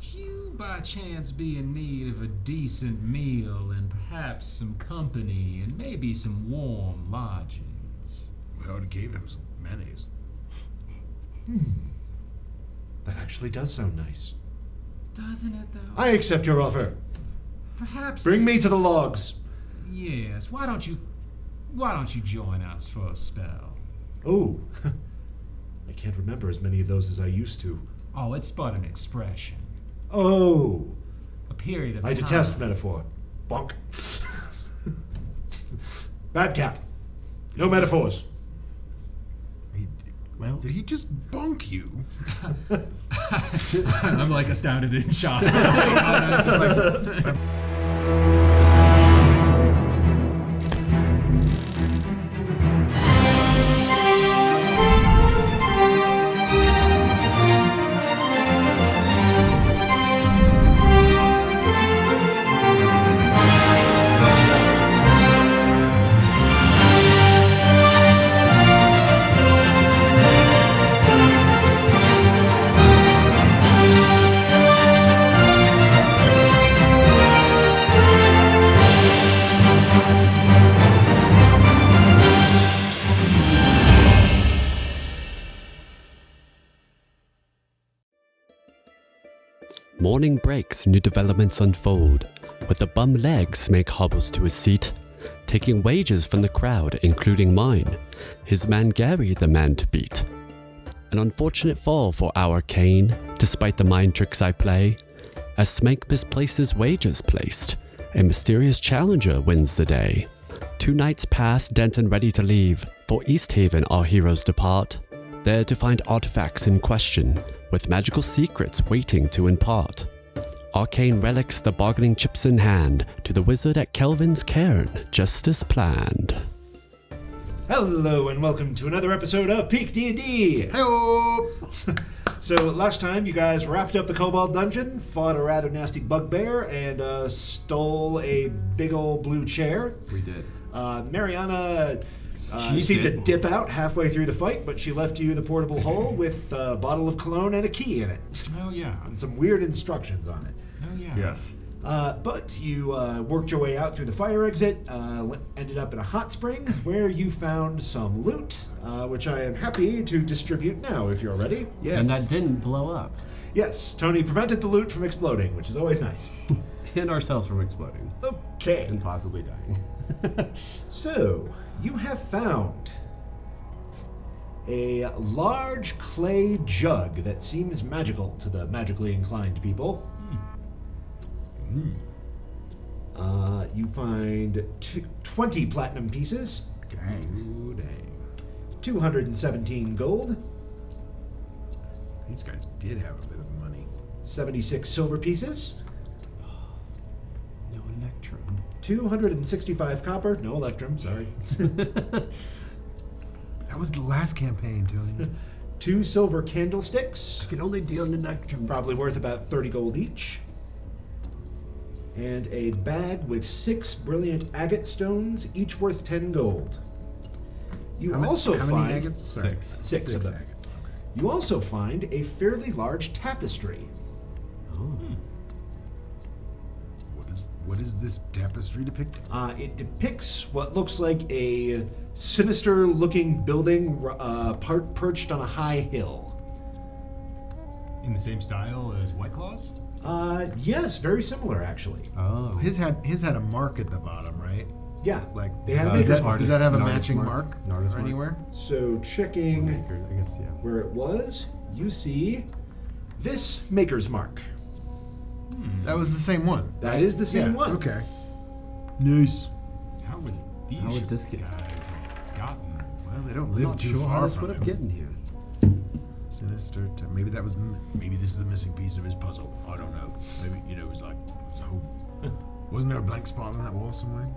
you by chance be in need of a decent meal and perhaps some company and maybe some warm lodgings? We already gave him some mayonnaise. That actually does sound nice. Doesn't it, though? I accept your offer. Perhaps... Bring me to the logs. Yes, why don't you join us for a spell? Oh, I can't remember as many of those as I used to. Oh, it's but an expression. Oh, A period of time. I detest metaphor. Bonk. Bad cat. No metaphors. Well, did he just bonk you? I'm like astounded in shock. Morning breaks, new developments unfold. With the bum legs make hobbles to his seat, taking wages from the crowd, including mine. His man Gary, the man to beat. An unfortunate fall for our Kane, despite the mind tricks I play. As Smank misplaces wages placed, a mysterious challenger wins the day. 2 nights pass, Denton ready to leave. For East Haven our heroes depart, there to find artifacts in question, with magical secrets waiting to impart. Arcane relics, the bargaining chips in hand, to the wizard at Kelvin's cairn, just as planned. Hello and welcome to another episode of PeakD&D. Hey-o! So last time you guys wrapped up the Kobold Dungeon, fought a rather nasty bugbear, and stole a big old blue chair. We did. Mariana seemed to dip out halfway through the fight, but she left you the portable hole with a bottle of cologne and a key in it. Oh, yeah. And some weird instructions on it. Oh, yeah. Yes. But you worked your way out through the fire exit, ended up in a hot spring where you found some loot, which I am happy to distribute now if you're ready. Yes. And that didn't blow up. Yes, Tony prevented the loot from exploding, which is always nice. And ourselves from exploding. Okay. And possibly dying. So, you have found a large clay jug that seems magical to the magically inclined people. You find 20 platinum pieces. Dang. Ooh, dang. 217 gold. These guys did have a bit of money. 76 silver pieces. No electrum. 265 copper. No electrum, sorry. That was the last campaign, Tony. 2 silver candlesticks. I can only deal in electrum. Probably worth about 30 gold each. And a bag with 6 brilliant agate stones, each worth 10 gold. You How also many find agates? Sorry. 6 of them. agates. You also find a fairly large tapestry. What is this tapestry depicting? It depicts what looks like a sinister-looking building perched on a high hill. In the same style as White Claws? Yes, very similar actually. Oh. His had a mark at the bottom, right? Yeah, Like they have does makers that, mark. does that have a An artist matching mark? mark, An artist mark? anywhere? So checking Maker, I guess, yeah. where it was, you see this maker's mark. That was the same one. That is the same Yeah, one. Okay. Nice. How would these How would this get- guys have gotten? Well, they don't I'm live not too sure how far this from would have him. gotten here. Sinister. Maybe that was. Maybe this is the missing piece of his puzzle. I don't know. Maybe it was like. So, wasn't there a blank spot on that wall somewhere?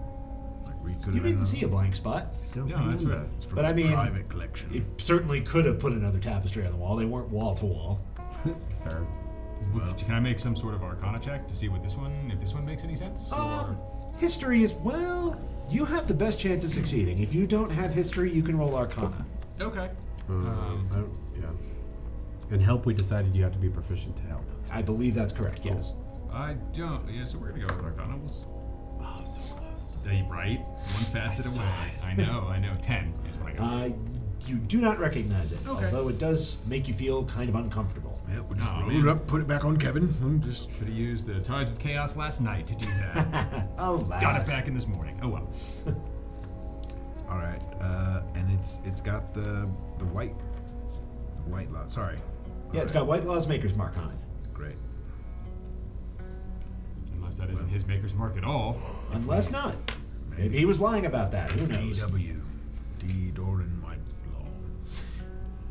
Like where you could. You didn't see a blank spot, Don't No, that's remember. right. It's from but I his mean, private collection. it certainly could have put another tapestry on the wall. They weren't wall to wall. Fair. Can I make some sort of Arcana check to see what this one, if this one makes any sense? History is, well, you have the best chance of succeeding. If you don't have history, you can roll Arcana. Okay. Yeah. And help, we decided you have to be proficient to help. I believe that's correct, yes. I don't. Yeah, so we're gonna go with Arcana. Oh, so close. Are you right? One facet away. I know. 10 is what I got. You do not recognize it, Okay. although it does make you feel kind of uncomfortable. Yeah, we'll just Oh, roll man. it up, put it back on Kevin, and just. Should have used the Ties of Chaos last night to do that. Alas. Got it back in this morning. Oh well. All right, and it's got the white lot. Sorry. Yeah, it's got White Law's Maker's Mark on it. Great. Unless that isn't his maker's mark at all. Unless not. Maybe he was lying about that. Who knows? DW. Doddering White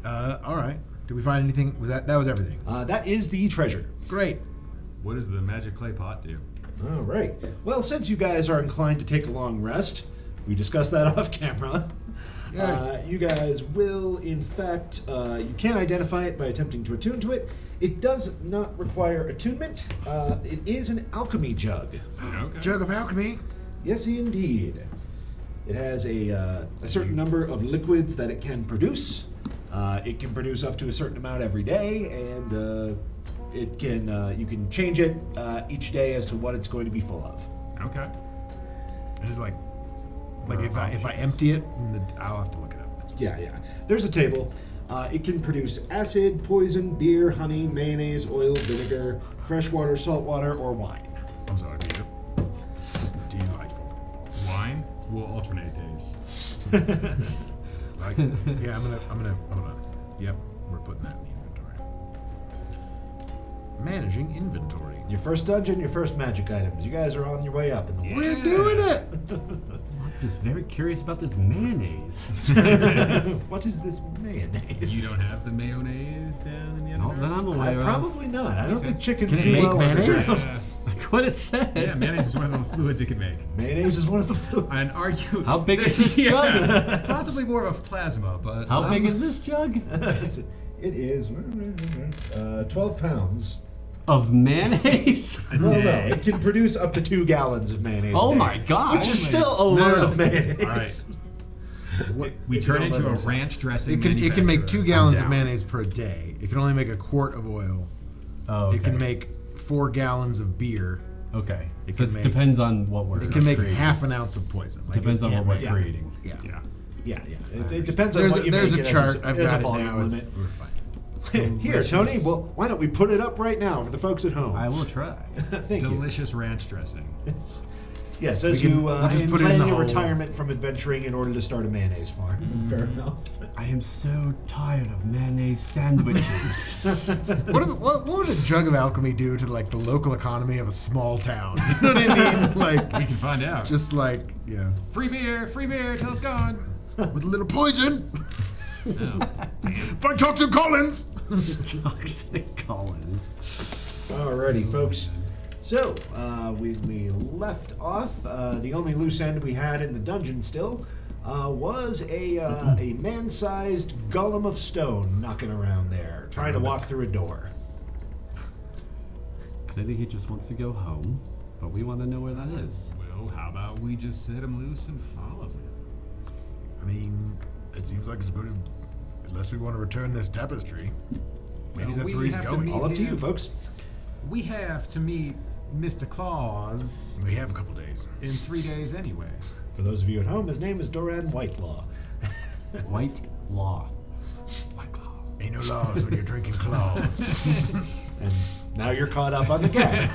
Law. All right. Did we find anything? That was everything? That is the treasure. Great. What does the magic clay pot do? All right. Well, since you guys are inclined to take a long rest, we discussed that off camera. Yeah. You guys will, in fact, you can identify it by attempting to attune to it. It does not require attunement. It is an alchemy jug. Okay. Jug of alchemy. Yes, indeed. It has a certain number of liquids that it can produce. It can produce up to a certain amount every day, and it can you can change it each day as to what it's going to be full of. Okay. It is like if I empty it, I'll have to look it up. That's Yeah. There's a table. It can produce acid, poison, beer, honey, mayonnaise, oil, vinegar, fresh water, salt water, or wine. I'm sorry, Peter. Delightful. Wine will alternate days. Like, yeah, I'm gonna hold on. Yep, we're putting that in the inventory. Managing inventory. Your first dungeon, your first magic items. You guys are on your way up in the world. We're doing it. I'm just very curious about this mayonnaise. What is this mayonnaise? You don't have the mayonnaise down in the Not underground? that I'm aware of. Probably not. I don't think sense. chickens Can it do make well mayonnaise? underground. That's what it said. Yeah, mayonnaise is one of the fluids it can make. Mayonnaise is one of the foods. And are you? How big is this jug? Possibly more of a plasma, but How big is this jug? It is 12 pounds. Of mayonnaise? a No, day. it can produce up to 2 gallons of mayonnaise. Oh a day, my god. Which is still a lot of mayonnaise. All right. We If you turn don't into live a in the South. ranch dressing. It can make 2 manufacturer. gallons I'm of down. mayonnaise per day. It can only make a quart of oil. Oh, okay. It can make 4 gallons of beer. Okay. It So can it make- depends on what we're It can make creating. half an ounce of poison. Like, Depends it on what can't we're make- yeah. creating. Yeah. Yeah. It depends on There's what a, you there's make a it chart. as I've there's got a it volume now. It's, limit. we're fine. Here, Tony. Well, why don't we put it up right now for the folks at home? I will try. Thank you. Delicious ranch dressing. Yes, as We can- you we'll just put it in plan the your hole. retirement from adventuring in order to start a mayonnaise farm. Fair enough. I am so tired of mayonnaise sandwiches. What would a jug of alchemy do to like the local economy of a small town? You know what I mean? Like, We can find out. just like, yeah, free beer till it's gone. with a little poison. Oh. If I talk to Collins. Toxic Collins. Alrighty, folks. So, we left off. The only loose end we had in the dungeon still was a man-sized golem of stone knocking around there, trying to walk through a door. Clearly he just wants to go home, but we want to know where that is. Well, how about we just set him loose and follow him? I mean, it seems like it's going to, unless we want to return this tapestry. Maybe Well, that's we where he's have to going. meet All up to you, him. folks. We have to meet Mr. Claus We have a couple days. in 3 days anyway. For those of you at home, his name is Doran Whitelaw. White Law. White Claw. Ain't no laws when you're drinking claws. And now you're caught up on the gag.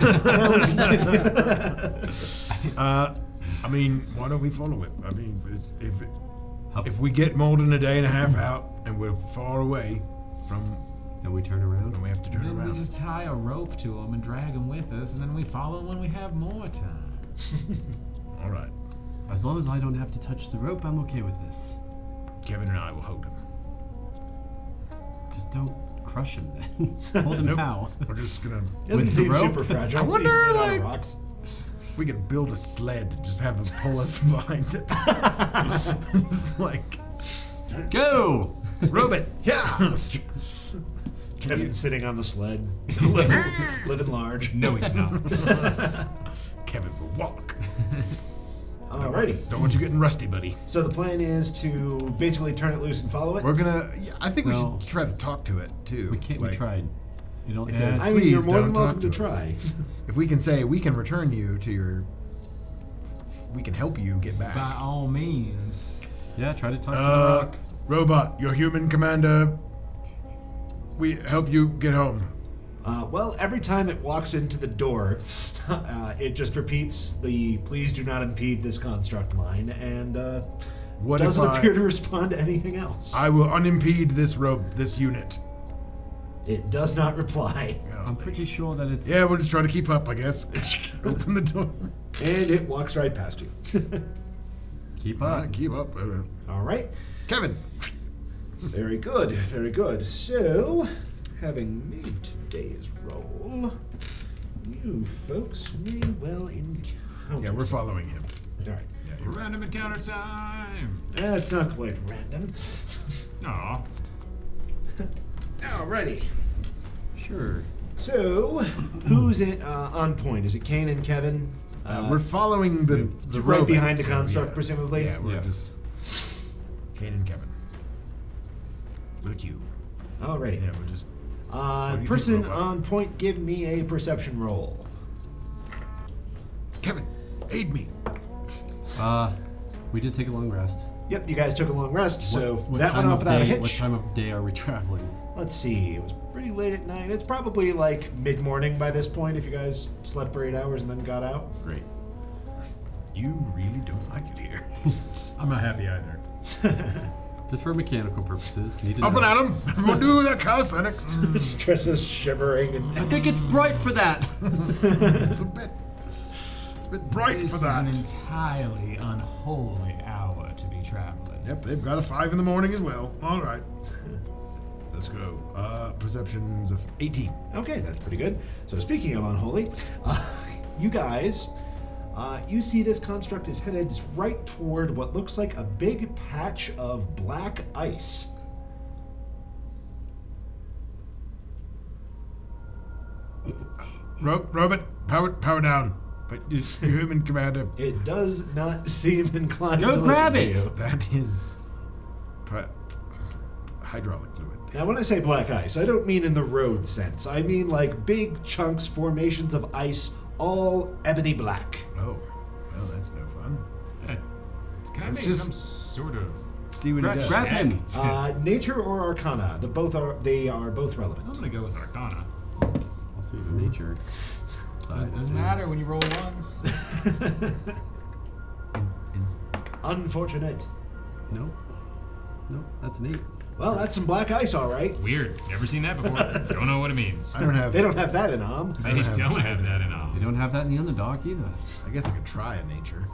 I mean, why don't we follow it? I mean, if we get more than a day and a half out and we're far away from, Then we turn around. then we have to turn Then we around. just tie a rope to him and drag him with us, and then we follow him when we have more time. All right. As long as I don't have to touch the rope, I'm okay with this. Kevin and I will hold him. Just don't crush him then. Hold him Nope. how? We're just gonna. Doesn't the seem rope? super fragile. I wonder, He's made out of like- rocks. We could build a sled and just have him pull us behind it. Just like, Go! robe it. Yeah. Kevin's sitting on the sled, living large. No, he's not. Kevin will walk. All Alrighty. Don't want you getting rusty, buddy. So the plan is to basically turn it loose and follow it? We're gonna. Yeah, I think we No. should try to talk to it too. We can't. We tried. You don't. It says, I mean, you're please more than don't welcome to talk to us. try. If we can say we can return you to your, we can help you get back. By all means. Yeah, try to talk to the rock. Robot, your human commander. We help you get home. Well, every time it walks into the door, it just repeats the "please do not impede this construct" line, and What if doesn't I- appear to respond to anything else. I will unimpede this unit. It does not reply. I'm pretty sure that it's. Yeah, we'll just try to keep up, I guess. Open the door. And it walks right past you. Keep All up. right, keep up. All right. Kevin. Very good. Very good. So, having made today's roll, you folks may well encounter. Yeah, we're following him. All right. Yeah, you're right. Random encounter time. That's not quite random. Aw. Alrighty. Sure. So, who's on point? Is it Kane and Kevin? We're following the right robot, behind the so, construct, yeah. presumably? Yeah, we're Yes. just Kane and Kevin. With you. Alrighty. Yeah, we're just. What do you think, Person robot? on point, give me a perception roll. Kevin, aid me. We did take a long rest. Yep, you guys took a long rest, so What that went time off of without a day- hitch. What time of day are we traveling? Let's see, it was pretty late at night. It's probably like mid-morning by this point if you guys slept for 8 hours and then got out. Great. You really don't like it here. I'm not happy either. Just for mechanical purposes. Need to Up know. and at 'em. Everyone do that calisthenics. Trisha's shivering and I think it's bright for that. It's a bit bright This for is that. an entirely unholy hour to be traveling. Yep, they've got a 5 in the morning as well. All right. Let's go. Perceptions of 18. Okay, that's pretty good. So speaking of unholy, you guys, you see this construct is headed right toward what looks like a big patch of black ice. Robot, power down. But your human commander, It does not seem inclined Go to grab listen it. to you. that is hydraulic fluid. Now, when I say black ice, I don't mean in the road sense. I mean like big chunks, formations of ice, all ebony black. Oh, well, that's no fun. Can I Let's make just- some sort of... See what he does. Grab him. Nature or Arcana, they are both relevant. I'm gonna go with Arcana. I'll see the nature side. It doesn't matter when you roll ones. Unfortunate. No. No, that's an 8. Well, that's some black ice, all right. Weird. Never seen that before. Don't know what it means. I don't have. They don't have that in Om. They don't have that in us. They don't have that in the underdog either. I guess I could try a nature.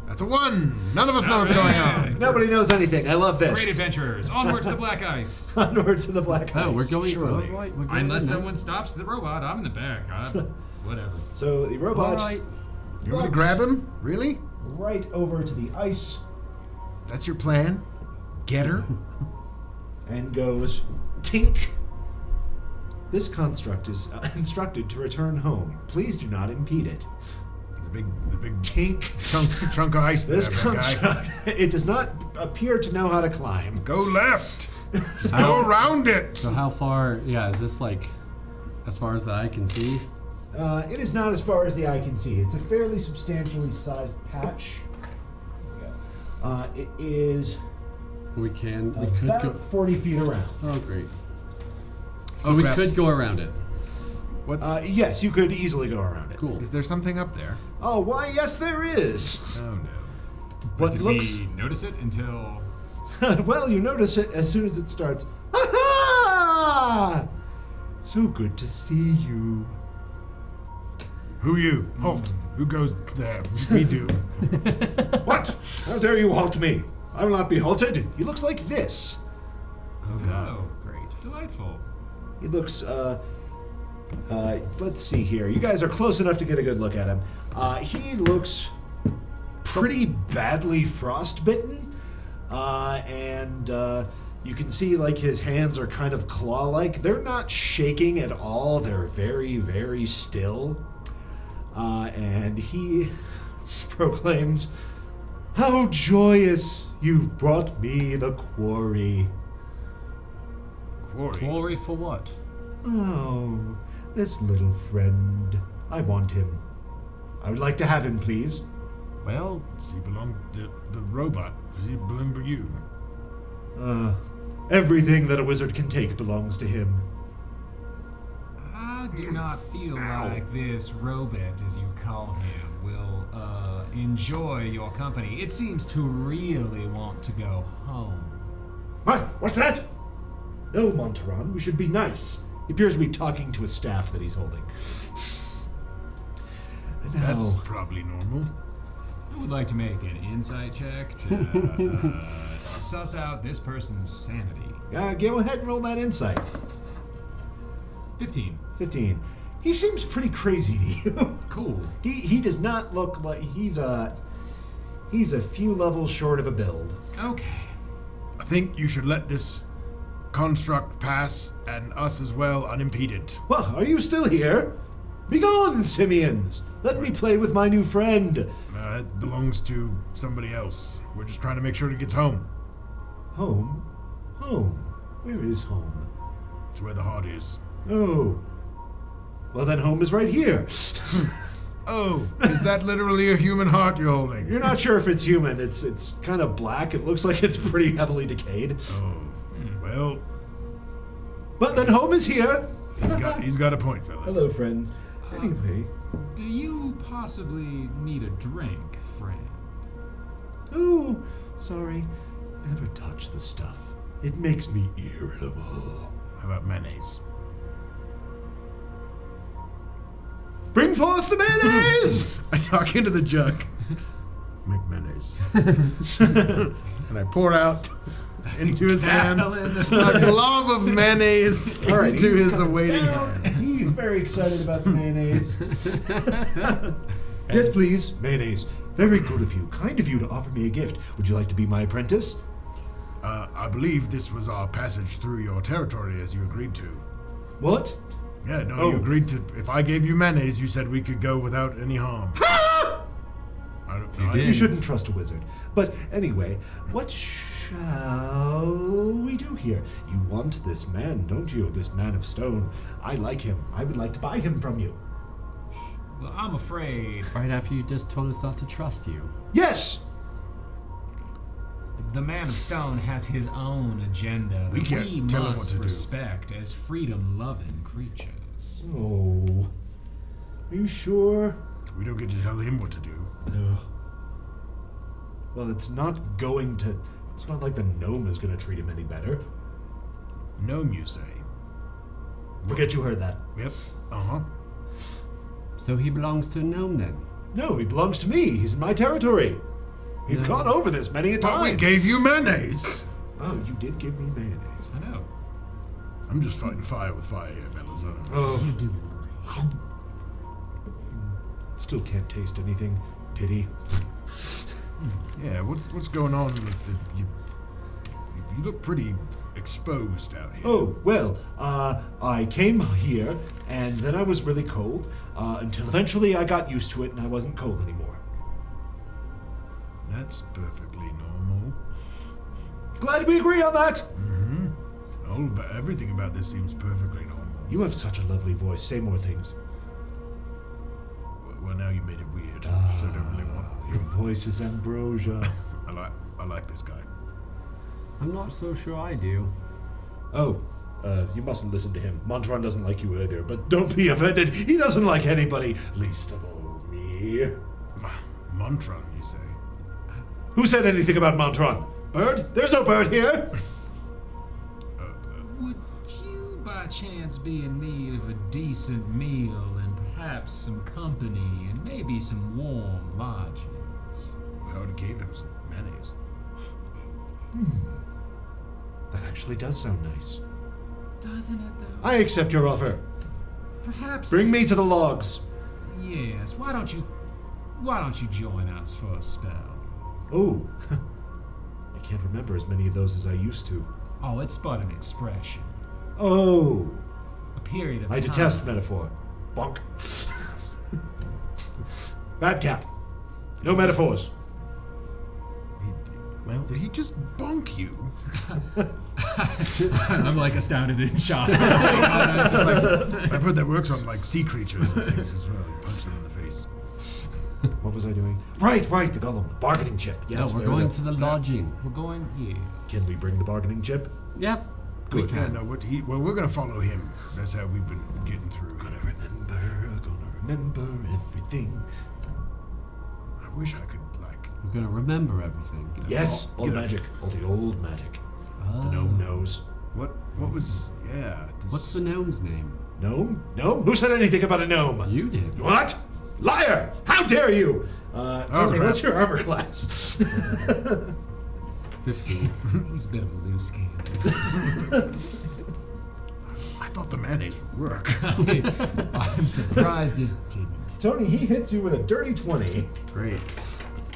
That's a 1. None of us know what's going on. Nobody knows anything. I love this. Great adventurers. Onward to the black ice. Onward to the black ice. Oh, we're going. surely. All right, we're going Unless in now. someone stops the robot, I'm in the back. Whatever. So the All robot right. You want me to grab him? Really? right over to the ice That's your plan? Get her? and goes, tink. This construct is instructed to return home. Please do not impede it. The big Tink. chunk of ice there, This big guy. construct, it does not appear to know how to climb. Go left. Just How- go around it. So how far? Yeah, is this like as far as the eye can see? It is not as far as the eye can see. It's a fairly substantially sized patch. It is We could about go. 40 feet around. Oh, great. So Oh, we crap. could go around it. What's? Yes, you could easily go around it. Cool. Is there something up there? Oh, why, yes, there is. Oh no. What Did looks... we notice it until... well, you notice it as soon as it starts. Ha ha! So good to see you. Who you? Halt. Who goes there? We do. What? How dare you halt me? I will not be halted. He looks like this. Oh god. Oh, great. Delightful. He looks, let's see here. You guys are close enough to get a good look at him. He looks pretty badly frostbitten. And you can see, like, his hands are kind of claw-like. They're not shaking at all. They're very, very still. And he proclaims, "How joyous you've brought me the quarry." Quarry. Quarry for what? Oh, this little friend. I want him. I would like to have him, please. Well, Does he belong to the robot? Does he belong to you? Everything that a wizard can take belongs to him. I do not feel like this robot, as you call him, will enjoy your company. It seems to really want to go home. What? What's that? No, Montaron, we should be nice. He appears to be talking to a staff that he's holding. That's probably normal. I would like to make an insight check to suss out this person's sanity. Go ahead and roll that insight. 15. 15. He seems pretty crazy to you. Cool. He does not look like he's a few levels short of a build. Okay. I think you should let this construct pass, and us as well, unimpeded. Well, are you still here? Begone, simians! Let me play with my new friend. It belongs to somebody else. We're just trying to make sure it gets home. Home? Home? Where is home? It's where the heart is. Oh. Well, then home is right here. Oh, is that literally a human heart you're holding? You're not sure if it's human. It's kind of black. It looks like it's pretty heavily decayed. Oh, well, But then home is here. he's got a point, fellas. Hello, friends. Anyway. Do you possibly need a drink, friend? Oh, sorry. Never touch the stuff. It makes me irritable. How about mayonnaise? Bring forth the mayonnaise! I talk into the jug. Make mayonnaise. And I pour out into his hand a glob of mayonnaise All right, into he's his coming awaiting down. hands. He's very excited about the mayonnaise. Yes, please. Mayonnaise. Very good of you. Kind of you to offer me a gift. Would you like to be my apprentice? I believe this was our passage through your territory as you agreed to. What? Yeah, no, Oh. you agreed to. If I gave you mayonnaise, you said we could go without any harm. You shouldn't trust a wizard. But anyway, what shall we do here? You want this man, don't you? This man of stone. I like him. I would like to buy him from you. Well, I'm afraid right after you just told us not to trust you. Yes! the man of stone has his own agenda We that can't we tell him what must to do. respect as freedom-loving creatures. Oh. Are you sure? We don't get to tell him what to do. No. Well, it's not like the gnome is going to treat him any better. Gnome, you say? Forget you heard that. Yep. Uh-huh. So he belongs to a gnome then? No, he belongs to me. He's in my territory. We've gone over this many a But time. we gave you mayonnaise! Oh, you did give me mayonnaise. I know. I'm just fighting fire with fire here, fellas. I don't know. Oh, You do. still can't taste anything. Pity. Yeah, what's going on with the... You look pretty exposed out here. Oh, well, I came here, and then I was really cold, until eventually I got used to it and I wasn't cold anymore. That's perfectly normal. Glad we agree on that! Everything about this seems perfectly normal. You have such a lovely voice. Say more things. Well, now you made it weird, so I don't really want... Your voice is ambrosia. I like this guy. I'm not so sure I do. Oh, you mustn't listen to him. Montron doesn't like you either, but don't be offended. He doesn't like anybody, least of all me. Montron, you say? Who said anything about Montron? Bird? There's no bird here! Would you, by chance, be in need of a decent meal and perhaps some company and maybe some warm lodgings? We already gave him some mayonnaise. That actually does sound nice. Doesn't it, though? I accept your offer. Perhaps. Bring me to the logs. Yes. Why don't you join us for a spell? Oh, I can't remember as many of those as I used to. Oh, it's but an expression. Oh, A period of I time. detest metaphor. Bonk. Bad cat. No metaphors. Well, did he just bonk you? I'm like astounded in shock. I've heard that works on like sea creatures and things as well. You punch them in the face. What was I doing? Right, the golem. The bargaining chip. Yes, No, we're very going good. to the lodging. We're going here. Can we bring the bargaining chip? Yep. Good. Yeah, no, well, we're gonna follow him. That's how we've been getting through. Gonna remember everything. I wish I could like. We're gonna remember everything. Yes, all the get a- magic. All the old magic. Oh. The gnome knows. What was? Yeah. What's the gnome's name? Gnome? Gnome? Who said anything about a gnome? You did. What? Liar! How dare you? Tony, crap. what's your armor class? 15. He's a bit of a loose cannon. I thought the mayonnaise would work. I'm surprised it didn't. Tony, he hits you with a dirty 20. Great.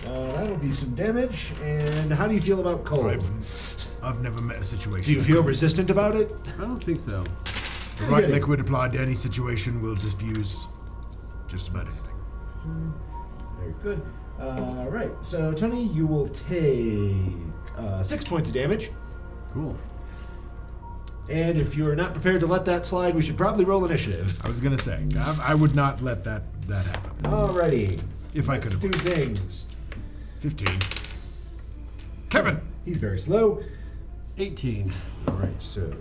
That'll be some damage. And how do you feel about cold? I've never met a situation. Do you feel resistant about it? I don't think so. The right Okay. liquid applied to any situation will diffuse just about anything. Very good. Right. So, Tony, you will take 6 points of damage. Cool. And if you're not prepared to let that slide, we should probably roll initiative. I was gonna say I would not let that happen. Alrighty. If I Let's could do have. things. 15. Kevin. He's very slow. 18. Alright, so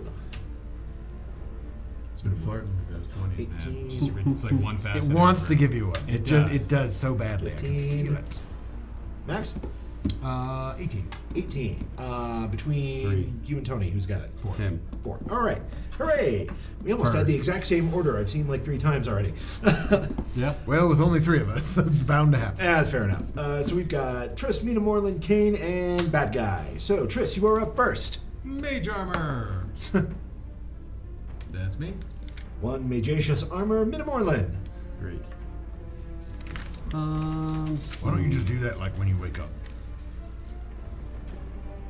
It's been flirting with those 20s, 18. man. Just, it's like one fast. It and wants over. to give you one. It It does. does so badly. I 15. can feel it. Max? 18. 18. Between 3. you and Tony, who's got it? 10. 4. Alright. Hooray! We almost had the exact same order I've seen like 3 times already. Yeah. Well, with only 3 of us, that's bound to happen. Fair enough. So we've got Triss, Mina Moreland, Kane, and Bad Guy. So, Triss, you are up first. Mage armor. That's me. 1 Mageacious Armor, Mina Moreland. Great. Why don't you just do that like when you wake up?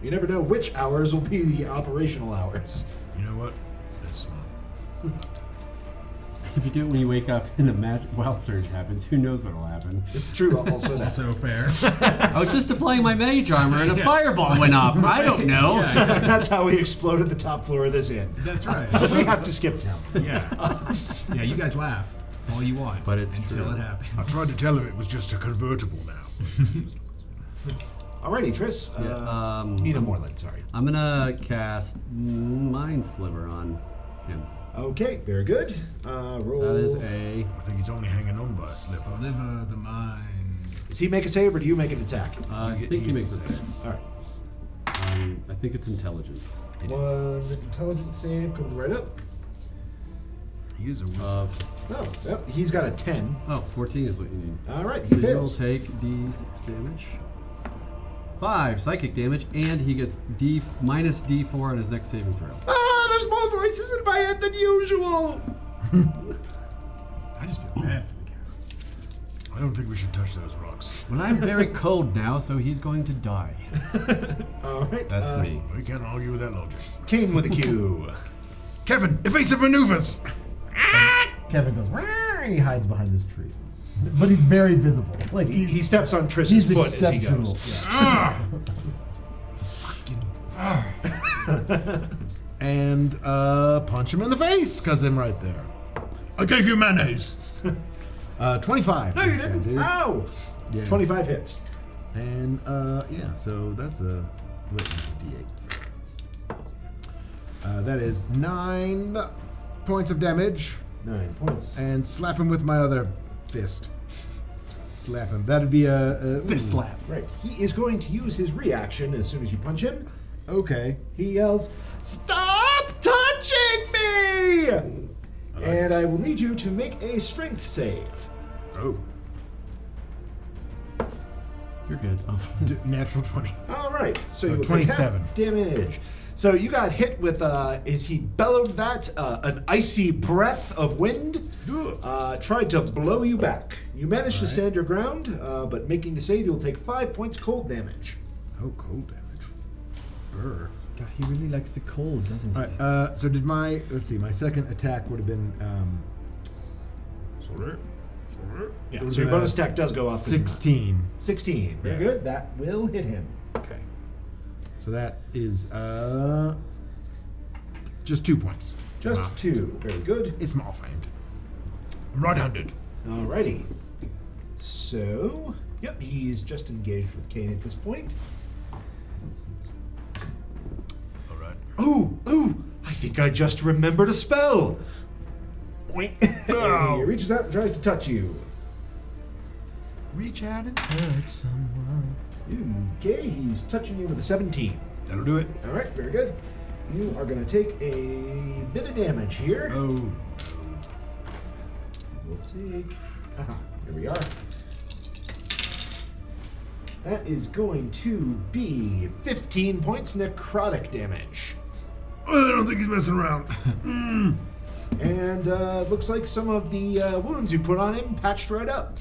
You never know which hours will be the operational hours. You know what? That's smart. If you do it when you wake up and a wild surge happens, who knows what'll happen? It's true, also. Also fair. I was just applying my mage armor and a fireball went off. I don't know. That's how we exploded the top floor of this inn. That's right. We have to skip town. Yeah. Yeah, you guys laugh all you want. But it's until true. it happens. I tried to tell him it was just a convertible now. Alrighty, Triss. Mina Moreland, sorry. I'm gonna cast Mind Sliver on him. Okay, very good. Roll. That is a. I think he's only hanging on by a slip. Sliver the mind. Does he make a save or do you make an attack? I think he makes a save. Alright. I think it's intelligence. One intelligence save coming right up. He is a wizard. Of Oh, yep, he's got a 10. 14 is what you need. Alright, he So you'll fails. take D6 damage. 5 psychic damage, and he gets minus D4 on his next saving throw. Ah, there's more voices in my head than usual! I just feel bad for the guy. I don't think we should touch those rocks. Well, I'm very cold now, so he's going to die. Alright. That's me. We can't argue with that logic. Kane with a Q. Kevin, evasive maneuvers! Kevin goes, "Rah," and he hides behind this tree. But he's very visible. Like He steps on Triss's he's foot as he exceptional. goes. And punch him in the face, because I'm right there. I gave you mayonnaise! 25. No, you didn't. dude. Ow! Yeah. 25 hits. And yeah, so that's a wait, it's a D8. That is 9 points of damage, 9 points. and slap him with my other fist. Slap him. That'd be a Fist slap. Right. He is going to use his reaction as soon as you punch him. Okay. He yells, "Stop touching me!" And I will need you to make a strength save. Oh. You're good. Oh. Natural 20. All right. So So you will 27. take half damage. So you got hit with, he bellowed that, an icy breath of wind, tried to blow you back. You managed to stand your ground, but making the save, you'll take 5 points cold damage. Oh, cold damage. Brr. God, he really likes the cold, doesn't he? All right. So did my let's see. My second attack would have been sorry. Yeah, so your bonus attack does go up. 16. 16. Very Yeah. good. That will hit him. Okay. So that is just 2 points. Just 2. Very good. It's small famed. I'm right-handed. Alrighty. So, yep, he's just engaged with Kane at this point. All right. Ooh! I think I just remembered a spell. Boink. And he reaches out and tries to touch you. Reach out and touch someone. Okay, he's touching you with a 17. That'll do it. All right, very good. You are going to take a bit of damage here. Oh. We'll take... Aha, here we are. That is going to be 15 points necrotic damage. I don't think he's messing around. And looks like some of the wounds you put on him patched right up.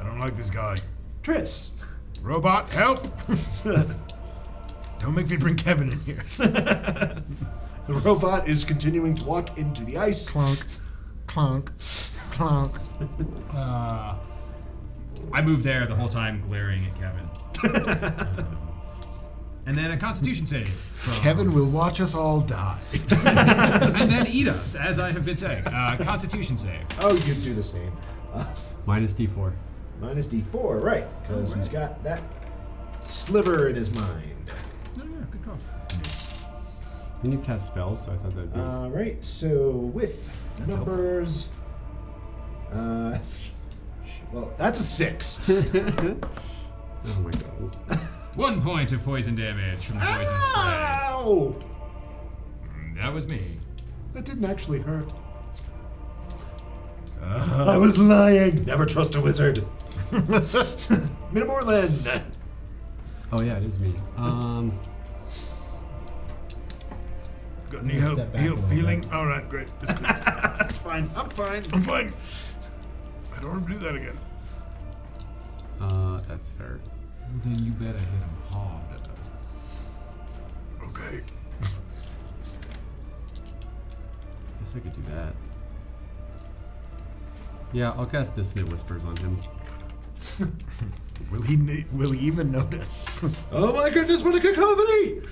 I don't like this guy. Triss. Robot, help! Don't make me bring Kevin in here. The robot is continuing to walk into the ice. Clunk, clunk, clunk. I moved there the whole time glaring at Kevin. And then a Constitution save. Kevin will watch us all die. And then eat us, as I have been saying. Constitution save. Oh, you do the same. Minus D4. Minus D4, right? Because he's got that sliver in his mind. Oh, yeah, good call. Can you cast spells? So I thought that'd be. All right. So with That's numbers, well, that's a 6. Oh my god. 1 point of poison damage from the poison spray. Ow! That was me. That didn't actually hurt. I was lying. Never trust a wizard. Minamorland. Oh yeah, it is me. Got any Step help? back a little Healing? bit. All right, great. That's good. That's fine. I'm fine. I'm fine. I don't want to do that again. That's fair. Then you better hit him hard. Okay. Guess I could do that. Yeah, I'll cast Dissonant Whispers on him. Will he even notice? Oh my goodness! What a cacophony!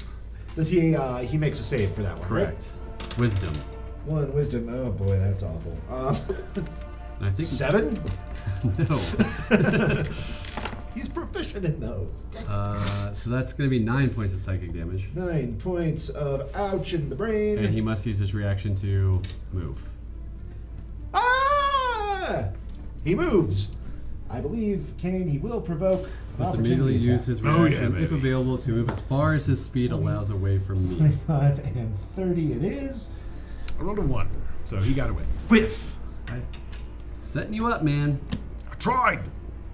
Does he? He makes a save for that one. Correct. Wisdom. Right? 1 wisdom. Oh boy, that's awful. And I think 7. No. He's proficient in those. So that's gonna be 9 points of psychic damage. 9 points of ouch in the brain. And he must use his reaction to move. Ah! He moves. I believe, Kane, he will provoke an Must opportunity immediately use attack. his Oh, yeah, reaction, if baby. available, to move as far as his speed allows away from me. 25 and 30 it is. I rolled a 1, so he got away. Whiff! Setting you up, man. I tried.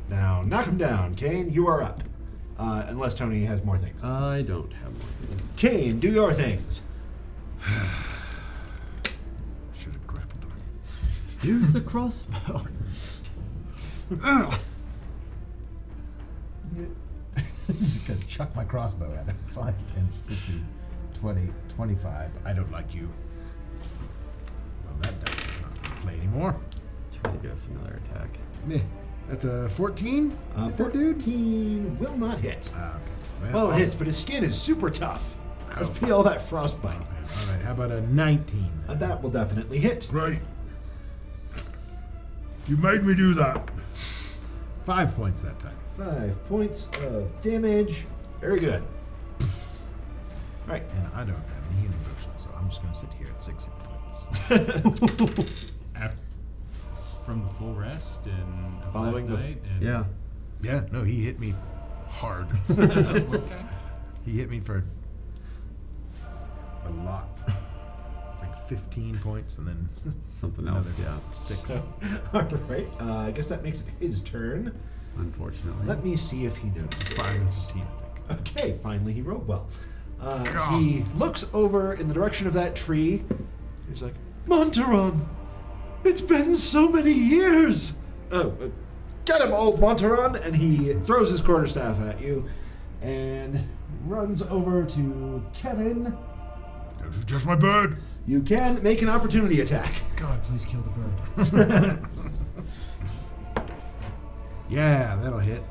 Now, knock him down. Kane, you are up. Unless Tony has more things. I don't have more things. Kane, do your things. Should have grappled him. Use the crossbow. Just gonna chuck my crossbow at him. 5, 10, 15, 20, 25. I don't like you. Well, that dice is not going to play anymore. Try to get us another attack. Meh. That's a 14? Hit that dude? 14 will not hit. Ah, okay. Well, it hits, but his skin is super tough. Must Ow. be all that frostbite. All right, how about a 19 then? That will definitely hit. Right. You made me do that. 5 points that time. 5 points of damage. Very good. All right. And I don't have any healing potions, so I'm just going to sit here at 6 hit points. After, from the full rest and of Following last the- night. And Yeah. Yeah, no, he hit me hard. Okay. He hit me for a lot. Like 15 points and then Something another else, yeah. 6. All right. I guess that makes it his turn. Unfortunately. Let me see if he notices. 5 and 15, I think. Okay, finally he rolled well. God. He looks over in the direction of that tree. He's like, Montaron! It's been so many years! Oh, get him, old Montaron! And he throws his quarterstaff at you and runs over to Kevin. Don't you touch my bird! You can make an opportunity attack. God, please kill the bird. Yeah, that'll hit.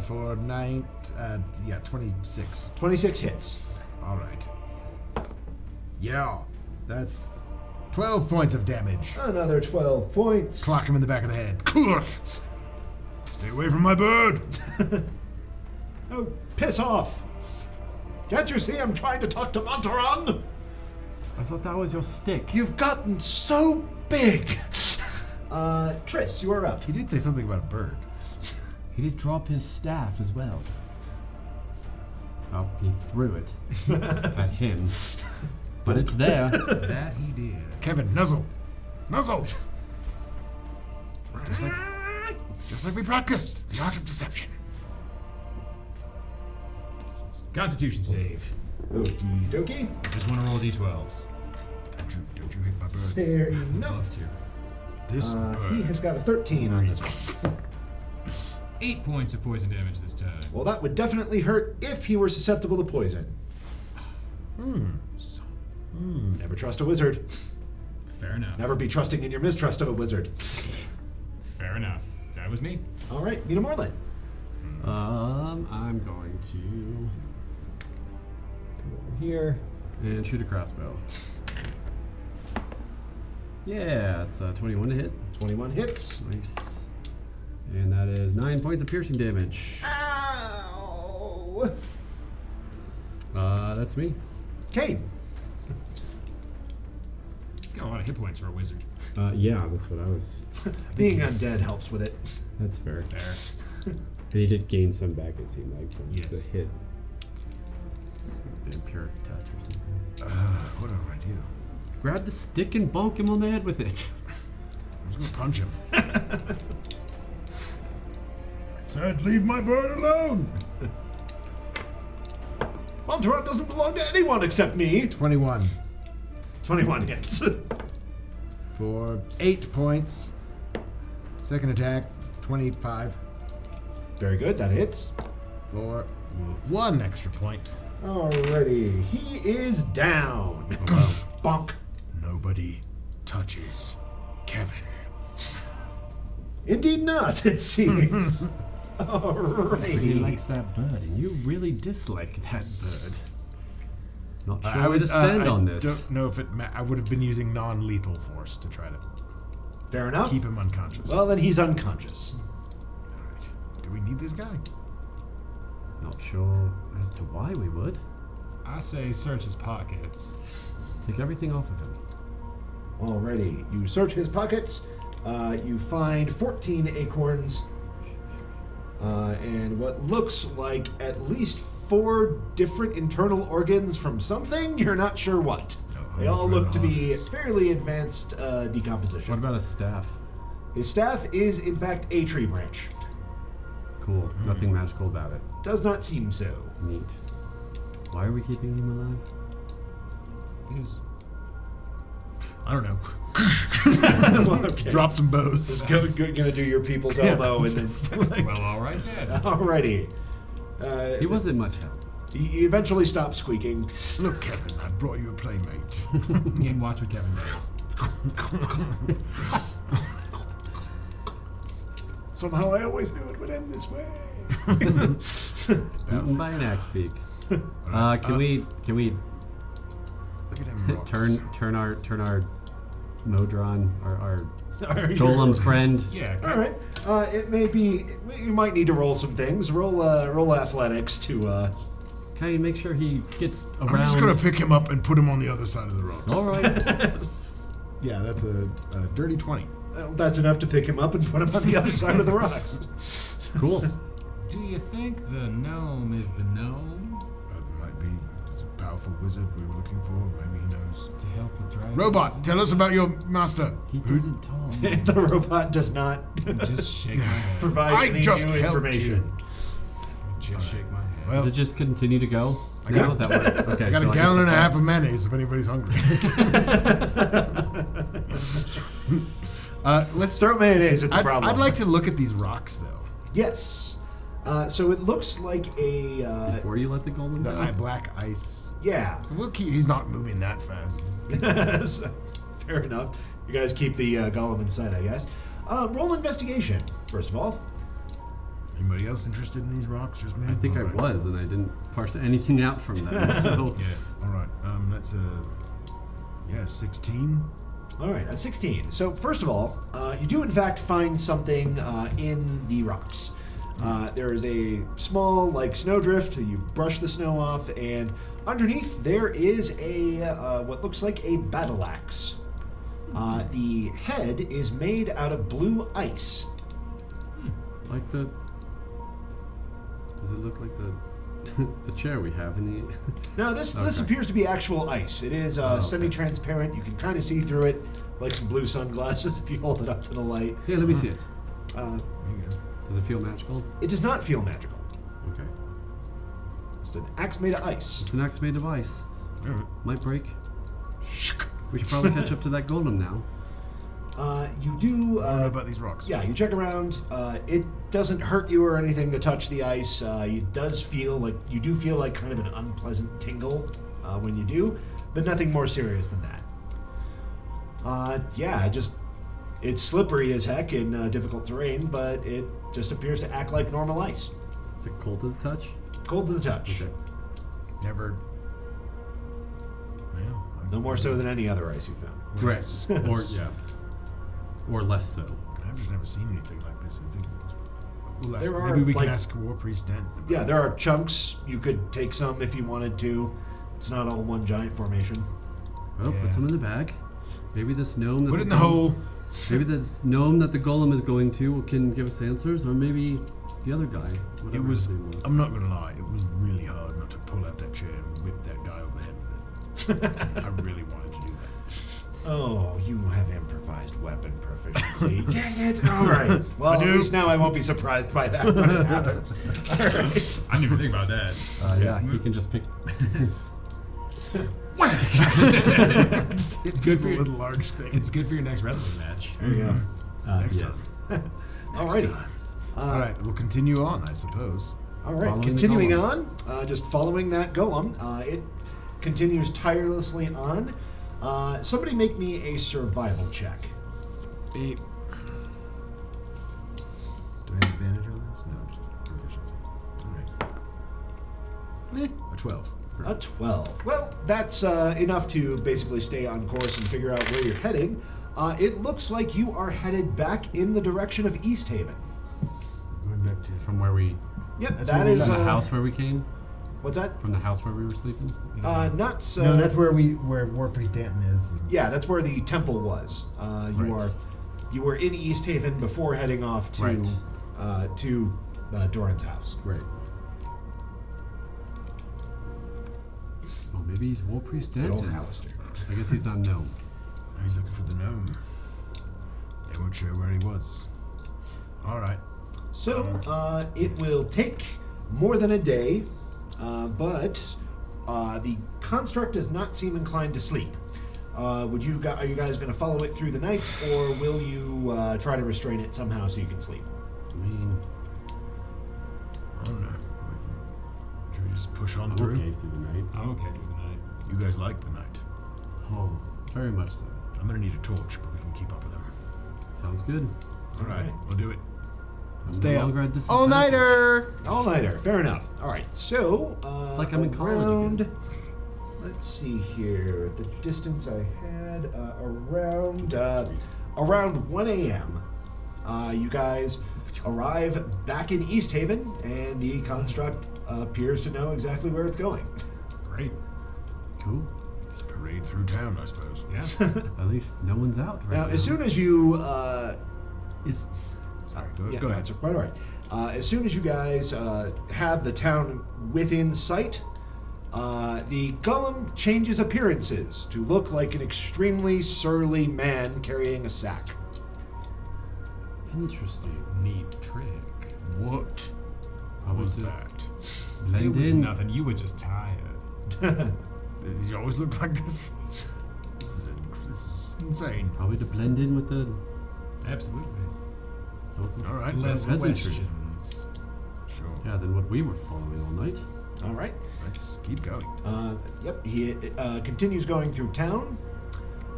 For 26. 26 hits. All right. Yeah, that's 12 points of damage. Another 12 points. Clock him in the back of the head. Stay away from my bird. Oh, piss off. Can't you see I'm trying to talk to Montaron? I thought that was your stick. You've gotten so big. Triss, you are up. He did say something about a bird. He did drop his staff as well. Oh, he threw it at him. But it's there. That he did. Kevin, nuzzle. Nuzzle. Just like we practiced. The art of deception. Constitution save. Okie dokie. Just want to roll d12s. Don't you hit my bird. Fair Love enough. to. This bird. He has got a 13 on this one. 8 points of poison damage this time. Well, that would definitely hurt if he were susceptible to poison. Never trust a wizard. Fair enough. Never be trusting in your mistrust of a wizard. Fair enough. That was me. All right, Mina Morlin. I'm going to go over here and shoot a crossbow. Yeah, it's 21 to hit. 21 hits. Nice. And that is 9 points of piercing damage. Ow! That's me. Kane. He's got a lot of hit points for a wizard. Yeah, that's what I was. Being undead helps with it. That's fair. Fair. And he did gain some back, it seemed like, from Yes. the hit. The Empiric touch or something. What do I do? Grab the stick and bonk him on the head with it. I was gonna punch him. I said, leave my bird alone. Montaron doesn't belong to anyone except me. 21 21 hits. for 8 points. Second attack, 25 Very good, that hits. for 1 extra point. Alrighty, he is down. Bonk. Nobody touches Kevin. Indeed not, it seems. He Alrighty. likes that bird, and you really dislike that bird. Not sure I where to stand on I this. don't know if I would have been using non-lethal force to try to Fair enough. keep him unconscious. Well, then he's unconscious. Alright. Do we need this guy? Not sure as to why we would. I say search his pockets. Take everything off of him. Alrighty, you search his pockets. You find 14 acorns. And what looks like at least 4 different internal organs from something. You're not sure what. They all look to be fairly advanced decomposition. What about a staff? His staff is, in fact, a tree branch. Cool. Nothing magical about it. Does not seem so. Neat. Why are we keeping him alive? I don't know. Well, okay. Drop some bows. Gonna do your people's elbow and then. Well, all right then. Alrighty. He wasn't much help. He eventually stops squeaking. Look, Kevin, I've brought you a playmate. And watch what Kevin does. Somehow I always knew it would end this way. Eaten by an axe beak. Can we Look at him. rocks. turn our Modron, our golem friend? Yeah. All right. It may be. You might need to roll some things. Roll athletics to. Can you make sure he gets around? I'm just gonna pick him up and put him on the other side of the rocks. All right. Yeah, that's a dirty 20. That's enough to pick him up and put him on the other side of the rocks. Cool. Do you think the gnome is the gnome? Might be. It's a powerful wizard we were looking for. Maybe he knows. To help with dragons? Robot, tell us about your master. He doesn't talk. The robot does not Just shake my head. provide I any just new helped information. Just shake my head. Well, Does it just continue to go? I got- that worked. Okay, I got so a gallon and a half of mayonnaise if anybody's hungry. Let's Throw mayonnaise at the problem. I'd like to look at these rocks, though. Yes. So it looks like a. Before you let the golem The go? black ice. Yeah. He's not moving that fast. So, fair enough. You guys keep the golem in sight, I guess. Roll investigation, first of all. Anybody else interested in these rocks? Just me? I think I All right. was, and I didn't parse anything out from them. So Yeah. All right. That's a 16. All right, a 16. So first of all, you do in fact find something in the rocks. There is a small, like, snowdrift. You brush the snow off, and underneath there is a what looks like a battle axe. The head is made out of blue ice. like the. Does it look like the the chair we have in the? No, this Okay. appears to be actual ice. It is okay. semi-transparent. You can kind of see through it, like some blue sunglasses if you hold it up to the light. Yeah, let me see it. There you go. Does it feel magical? It does not feel magical. Okay. It's an axe made of ice. It's an axe made of ice. All right. Might break. We should probably catch up to that golem now. You do. I don't know about these rocks. Yeah, you check around. It doesn't hurt you or anything to touch the ice. You feel like kind of an unpleasant tingle when you do, but nothing more serious than that. It's slippery as heck in difficult terrain, but it just appears to act like normal ice. Is it cold to the touch? Cold to the touch. Okay. Never. Yeah. No more so than any other ice you found. Yes. Or yeah. Or less so. I've just never seen anything like this. I think. We'll ask, There are, maybe we like- can ask War Priest Dent. about Yeah, it. there are chunks. You could take some if you wanted to. It's not all one giant formation. Well, Yeah. put some in the bag. Maybe this gnome. That Put it in the golem- hole. Maybe this gnome that the golem is going to can give us answers, or maybe the other guy. Whatever It was. his name was. I'm not gonna lie. It was really hard not to pull out that chair and whip that guy over the head with it. I really wanted to do that. Oh, you have improvised weapon proficiency. Dang it! All right. Well, I at do. least now I won't be surprised by that when it happens. All right. I didn't even think about that. Yeah, you can just pick. It's good for little large things. It's good for your next wrestling match. There you go. Next yes. Alrighty. All right, we'll continue on, I suppose. All right. Following the Continuing on, just following that golem, it continues tirelessly on. Somebody make me a survival check. Do I have advantage on this? No, just proficiency. All right. A 12. A 12. Well, that's enough to basically stay on course and figure out where you're heading. It looks like you are headed back in the direction of East Haven. Going back to. From where we. Yep, That's that where we is From the house where we came. What's that? From the house where we were sleeping. Not so. No, that's where War Priest Danton is. Yeah, that's where the temple was. Right. You were in East Haven before heading off to Right. Doran's house. Right. Oh, maybe he's War Priest Good old Danton's. Alistair. I guess he's not gnome. He's looking for the gnome. They weren't sure where he was. All right. So it will take more than a day, but the construct does not seem inclined to sleep. Are you guys going to follow it through the night, or will you try to restrain it somehow so you can sleep? I mean, I don't know. Should we just push on I'm through? okay through the night. I'm okay through the night. You guys like the night. Oh, very much so. I'm gonna need a torch, but we can keep up with them. Sounds good. All right, Alright. we'll do it. I'm Stay no up. longer a disadvantage. All-nighter! All-nighter, fair enough. All right, so It's like I'm in college around, again. let's see here, the distance I had around Sweet. around 1 a.m. You guys arrive back in East Haven, and the construct appears to know exactly where it's going. Great. Cool. Just parade through town, I suppose. Yeah. At least no one's out right Now, as soon as you Sorry, yeah, go ahead. that's quite all right. As soon as you guys have the town within sight, the golem changes appearances to look like an extremely surly man carrying a sack. Interesting. Neat trick. What Probably was to that? blend It was in. nothing. You were just tired. Does he always look like this? This is insane. Probably to blend in with the Absolutely. local All right, Less peasantry. questions. Sure. Yeah, than what we were following all night. All right. Let's keep going. Yep. He continues going through town.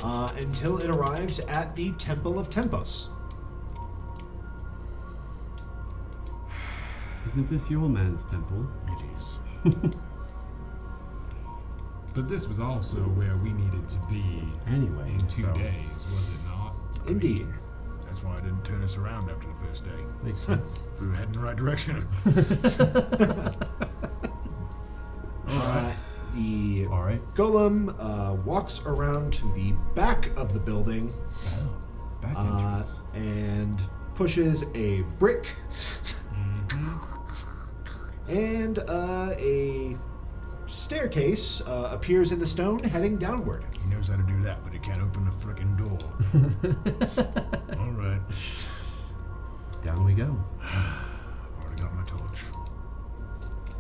until it arrives at the Temple of Tempos. Isn't this your man's temple? It is. But this was also where we needed to be Anyway, in 2 so- days, was it not? Indeed. That's why I didn't turn us around after the first day. Makes sense. We were heading the right direction. The All right. golem walks around to the back of the building Back entrance. and pushes a brick and a staircase appears in the stone heading downward. He knows how to do that, but he can't open the frickin' door. All right. Down we go. Already got my torch.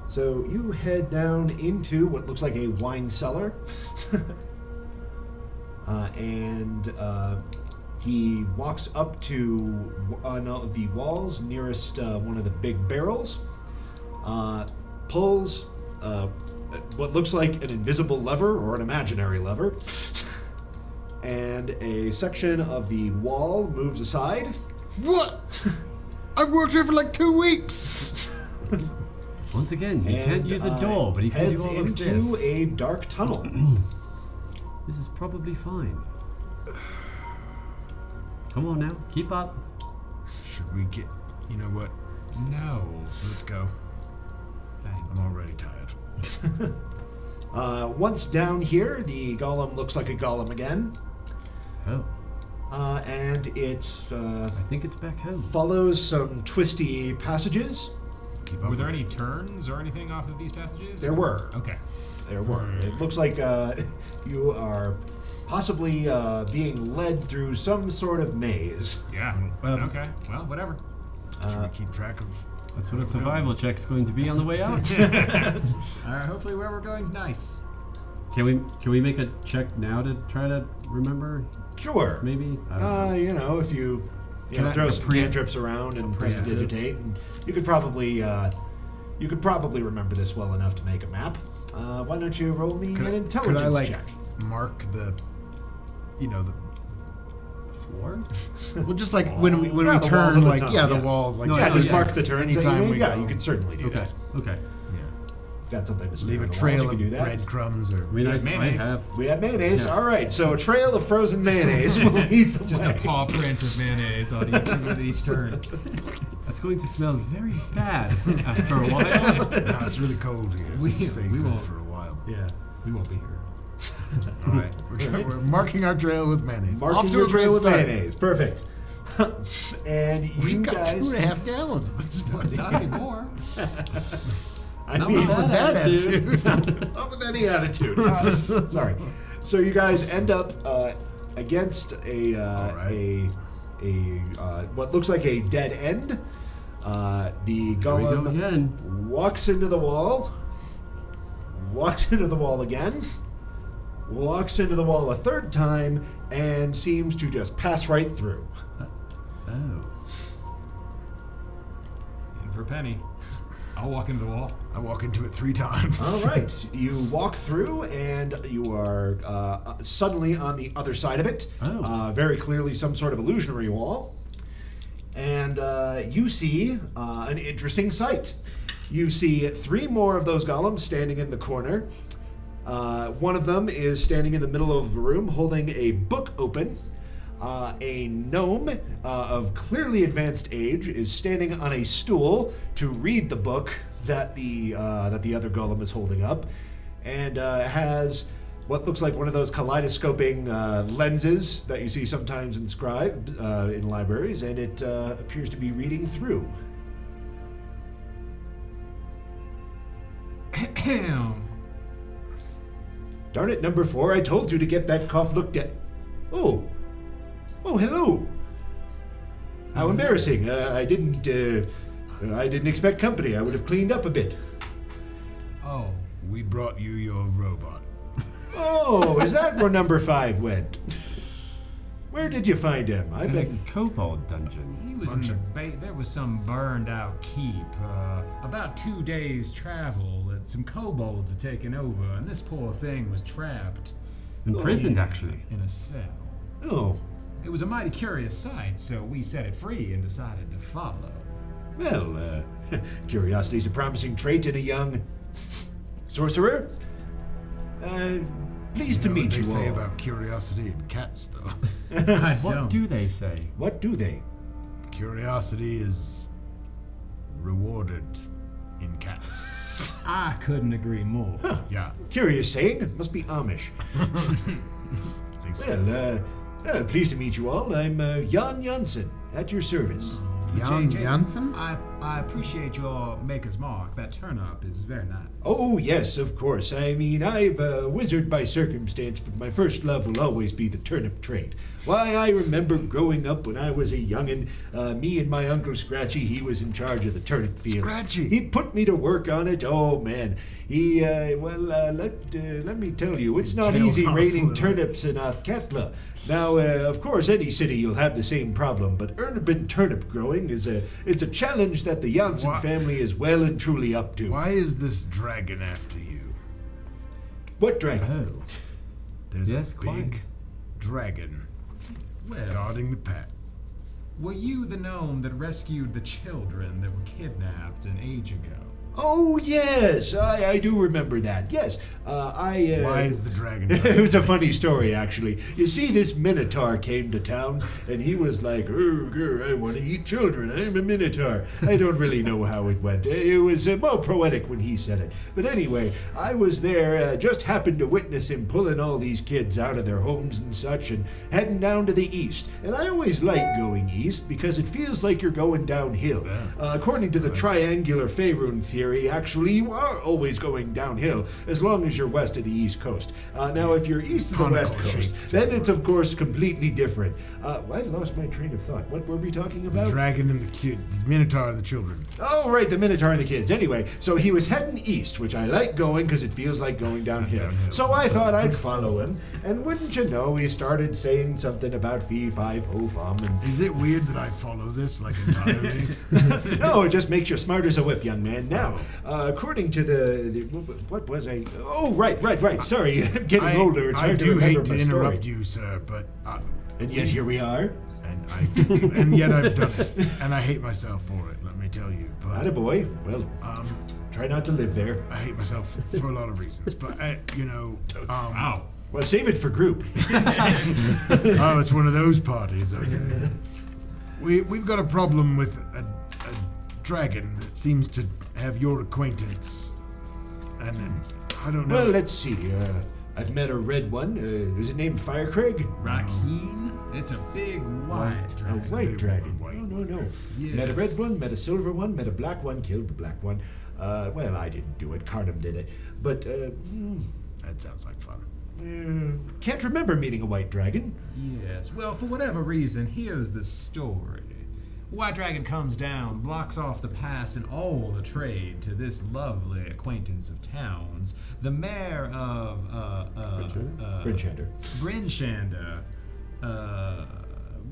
So you head down into what looks like a wine cellar. And he walks up to one of the walls nearest one of the big barrels, pulls what looks like an invisible lever or an imaginary lever, and a section of the wall moves aside. What? I've worked here for like 2 weeks. Once again, he can't and, use a door, but he can heads do all of into this. a dark tunnel. This is probably fine. Come on now, keep up. Should we get... You know what? No. Let's go. Thank I'm already tired. Once down here, the golem looks like a golem again, Oh, and it I think it's back home. follows some twisty passages. Keep up Were there with any it. turns or anything off of these passages? There were. Okay. There were. It looks like you are possibly being led through some sort of maze. Yeah. Well, okay. Well, whatever. Should we keep track of... That's what a survival check's going to be on the way out. Hopefully where we're going is nice. Can we make a check now to try to remember? Sure. Maybe. I don't know. You know, if you Can I- throw a some pre- cantrips around and prestidigitate, and you could probably remember this well enough to make a map. Why don't you roll me an intelligence could I, like, check? mark the... You know, the... Floor? Well, just like when we Yeah, the walls of turn, the like, tunnel, yeah, the yeah. walls, like... No, Yeah, no, just yeah, mark yes. the turns that you Anytime made. we Yeah, go. you can certainly do Okay. that. Okay. Yeah. Got something to Leave a on the walls, trail you can do of that. breadcrumbs or... I mean, I Mayonnaise. have. We have mayonnaise. Yeah. All right, so a trail of frozen mayonnaise will lead the Just way. a paw print of mayonnaise on each turn. That's going to smell very bad after a while. No, it's really cold here. We Stay good won't. for a while. Yeah. We won't be here. All right. We're marking our trail with mayonnaise. Marking Off to your a great trail with start. mayonnaise. Perfect. And you We've got guys, 2.5 gallons of this stuff. Not anymore. I Not mean, with that attitude. not with any attitude. Sorry. So you guys end up against a what looks like a dead end. The Here we go golem again. walks into the wall. Walks into the wall again. Walks into the wall a third time and seems to just pass right through. Oh. In for a penny. I'll walk into the wall. I walk into it 3 times. All right, you walk through and you are suddenly on the other side of it. Oh. Very clearly some sort of illusionary wall. And you see an interesting sight. You see 3 more of those golems standing in the corner. One of them is standing in the middle of the room holding a book open. A gnome of clearly advanced age is standing on a stool to read the book that the other golem is holding up, and has what looks like one of those kaleidoscoping lenses that you see sometimes inscribed in libraries, and it appears to be reading through. Darn it, number 4, I told you to get that cough looked at. Oh, hello. How embarrassing. I didn't expect company. I would have cleaned up a bit. Oh. We brought you your robot. Oh, is that where number 5 went? Where did you find him? I've In been... a kobold dungeon. He was in the there was some burned out keep. About 2 days travel that some kobolds had taken over, and this poor thing was trapped. Imprisoned, yeah. actually. in a cell. Oh, It was a mighty curious sight, so we set it free and decided to follow. well, curiosity's a promising trait in a young sorcerer. Pleased to You know meet what you they say all. about curiosity and cats, though. I What don't. do they say? What do they? Curiosity is rewarded in cats. I couldn't agree more. Yeah, Curious saying. Must be Amish. I think so. Well, pleased to meet you all. I'm Jan Janssen, at your service. Jan JJ, Janssen? I appreciate your maker's mark. That turnip is very nice. Oh, yes, of course. I mean, I've wizard by circumstance, but my first love will always be the turnip trade. Why, I remember growing up when I was a youngin', me and my Uncle Scratchy, he was in charge of the turnip fields. Scratchy? He put me to work on it. Oh, man. Let me tell you, it's not Tails easy off raining with it. turnips in Athkatla. Now, of course, any city you'll have the same problem, but urban turnip growing it's a challenge that the Janssen Why- family is well and truly up to. Why is this dragon after you? What dragon? Oh, There's Yes, a quite. big dragon Well, guarding the path. were you the gnome that rescued the children that were kidnapped an age ago? Oh, yes, I do remember that. Yes, I. Why is the dragon? It was a funny story, actually. You see, this Minotaur came to town, and he was like, I want to eat children. I'm a Minotaur. I don't really know how it went. It was more poetic when he said it. But anyway, I was there, just happened to witness him pulling all these kids out of their homes and such, and heading down to the east. And I always like going east, because it feels like you're going downhill. According to the triangular Faerun theory, actually, you are always going downhill, as long as you're west of the east coast. Now, if you're east of the west conical coast, shape. then it's, of course, completely different. I lost my train of thought. What were we talking The about? dragon and the minotaur are the children. Oh, right, the Minotaur and the kids. Anyway, so he was heading east, which I like going because it feels like going downhill. So I thought I'd follow him, and wouldn't you know, he started saying something about fee, fi, fo, fum, and Is it weird that I follow this like entirely? no, it just makes you smart as a whip, young man. Now, according to the what was I? Oh, right. Sorry, I'm getting older. It's I hard to do remember hate to my interrupt story. you, sir, but And yet here we are. and yet I've done it, and I hate myself for it. Let me tell you. But Attaboy. Well, try not to live there. I hate myself for a lot of reasons. But Wow. Well, save it for group. Oh, it's one of those parties. Okay. We've got a problem with a dragon that seems to have your acquaintance, and I don't know. Well, let's see. I've met a red one. Is it named Firecraig? Rakeen? It's a big white A dragon. white dragon. white. No. Yes. Met a red one, met a silver one, met a black one, killed the black one. Well, I didn't do it. Carnum did it. But, That sounds like fun. can't remember meeting a white dragon. Yes. Well, for whatever reason, here's the story. White Dragon comes down, blocks off the pass and all the trade to this lovely acquaintance of towns, the mayor of Brinchander. Brinshander,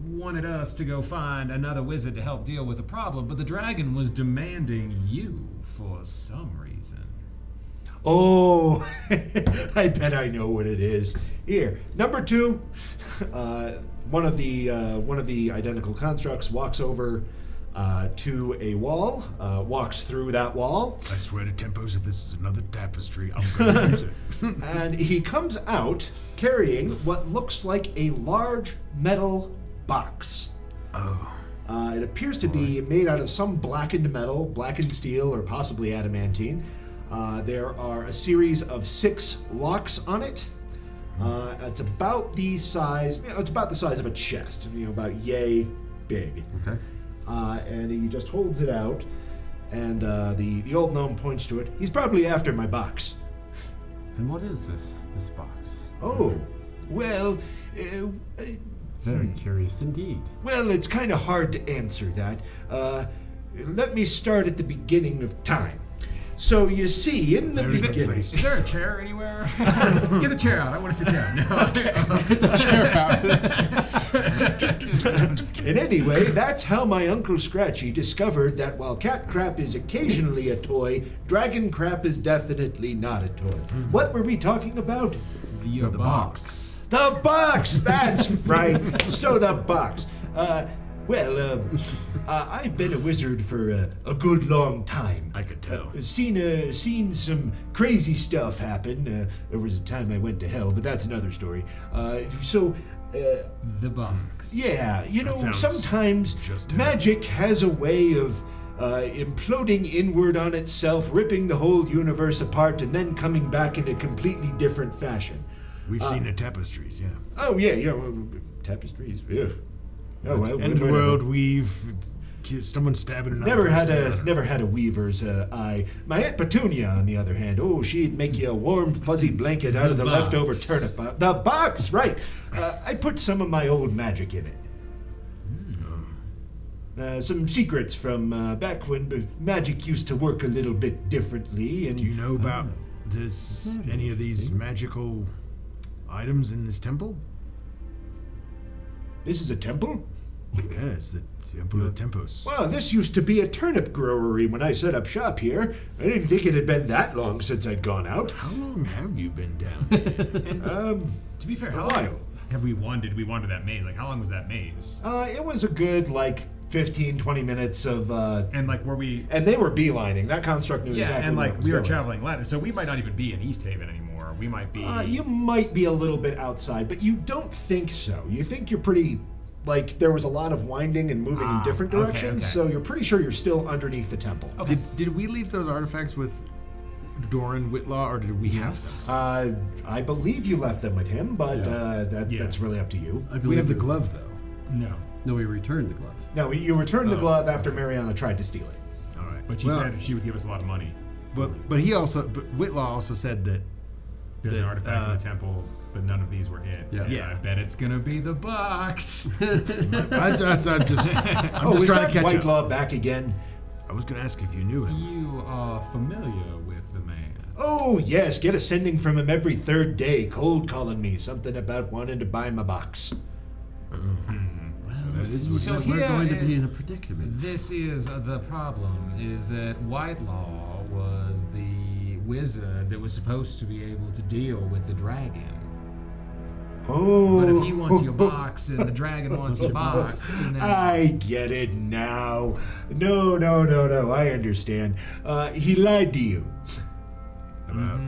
wanted us to go find another wizard to help deal with the problem, but the dragon was demanding you for some reason. Oh, I bet I know what it is. Here, number 2. One of the identical constructs walks over to a wall, walks through that wall, I swear to Tempos, if this is another tapestry, I'm gonna use it. and he comes out carrying what looks like a large metal box. Oh. It appears to be made out of some blackened metal, blackened steel, or possibly adamantine. There are a series of 6 locks on it. It's about the size. It's about the size of a chest. About yay big. okay. And he just holds it out, and the old gnome points to it. He's probably after my box. And what is this box? Oh, well. Very curious indeed. Well, it's kind of hard to answer that. Let me start at the beginning of time. So you see, in the There's the beginning, place. Is there a chair anywhere? Get the chair out. I want to sit down. No. and anyway, that's how my Uncle Scratchy discovered that while cat crap is occasionally a toy, dragon crap is definitely not a toy. What were we talking about? Your the box. The box! That's right. So the box. I've been a wizard for a good long time. I could tell. Seen some crazy stuff happen. There was a time I went to hell, but that's another story. The box. Yeah, you know, sounds sometimes just magic has a way of imploding inward on itself, ripping the whole universe apart, and then coming back in a completely different fashion. We've seen the tapestries, yeah. Oh, yeah, tapestries, yeah. Oh, well, Underworld weave, someone stabbing another Never had a weaver's eye. My Aunt Petunia, on the other hand, she'd make you a warm, fuzzy blanket out of the box. leftover turnip. The box, right. I put some of my old magic in it. Some secrets from back when magic used to work a little bit differently. And Do you know about any of these magical items in this temple? This is a temple? Yes, the Temple of Tempos. Well, this used to be a turnip growery when I set up shop here. I didn't think it had been that long since I'd gone out. How long have you been down here? To be fair, A how while. long did we wander that maze? Like, how long was that maze? It was a good, 15, 20 minutes of... And like, were we? And they were beelining. That construct knew Yeah, exactly and where like it was we were going. traveling ladder, so we might not even be in East Haven anymore. We might be. You might be a little bit outside, but you don't think so. You think you're pretty... there was a lot of winding and moving in different okay, directions, okay. so you're pretty sure you're still underneath the temple. Okay. Did we leave those artifacts with Doran Whitlaw, or did we have them? I believe you left them with him, but that's really up to you. I We believe have the we- glove, though. No, No, we returned the glove. No, you returned the glove after Mariana tried to steal it. All right. but she said she would give us a lot of money. But Whitlaw also said that There's an that, artifact in the temple, but none of these were it. Yeah. And Yeah. I bet it's gonna be the box. I'm just Oh, just is trying that to catch White up. Law back again? I was going to ask if you knew him. You are familiar with the man. Oh, yes, get a sending from him every third day, cold calling me, something about wanting to buy my box. That is So Because we're here going to be is- in a predicament. This is the problem, is that Whitelaw was the wizard that was supposed to be able to deal with the dragon. Oh. But if he wants your box and the dragon wants your box, and then I get it now. No, I understand. He lied to you. About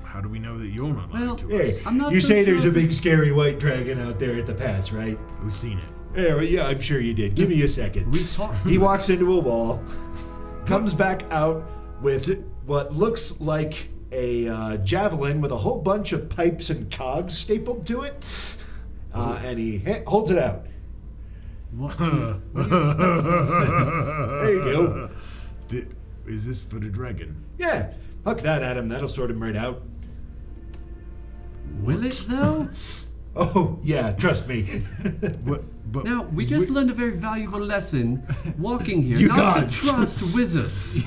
how do we know that you're not lying Well, to Hey, us? I'm not you so say sure there's a if big scary white dragon out there at the pass, right? We've seen it. Yeah, I'm sure you did. Give me a second. We talked. He walks into a wall, comes back out with what looks like a javelin with a whole bunch of pipes and cogs stapled to it, and he holds it out. What? There you go. Is this for the dragon? Yeah, huck that at him. That'll sort him right out. Will it though? Oh, yeah, trust me. What? But Now, we just learned a very valuable lesson walking here. You not gods. to trust wizards.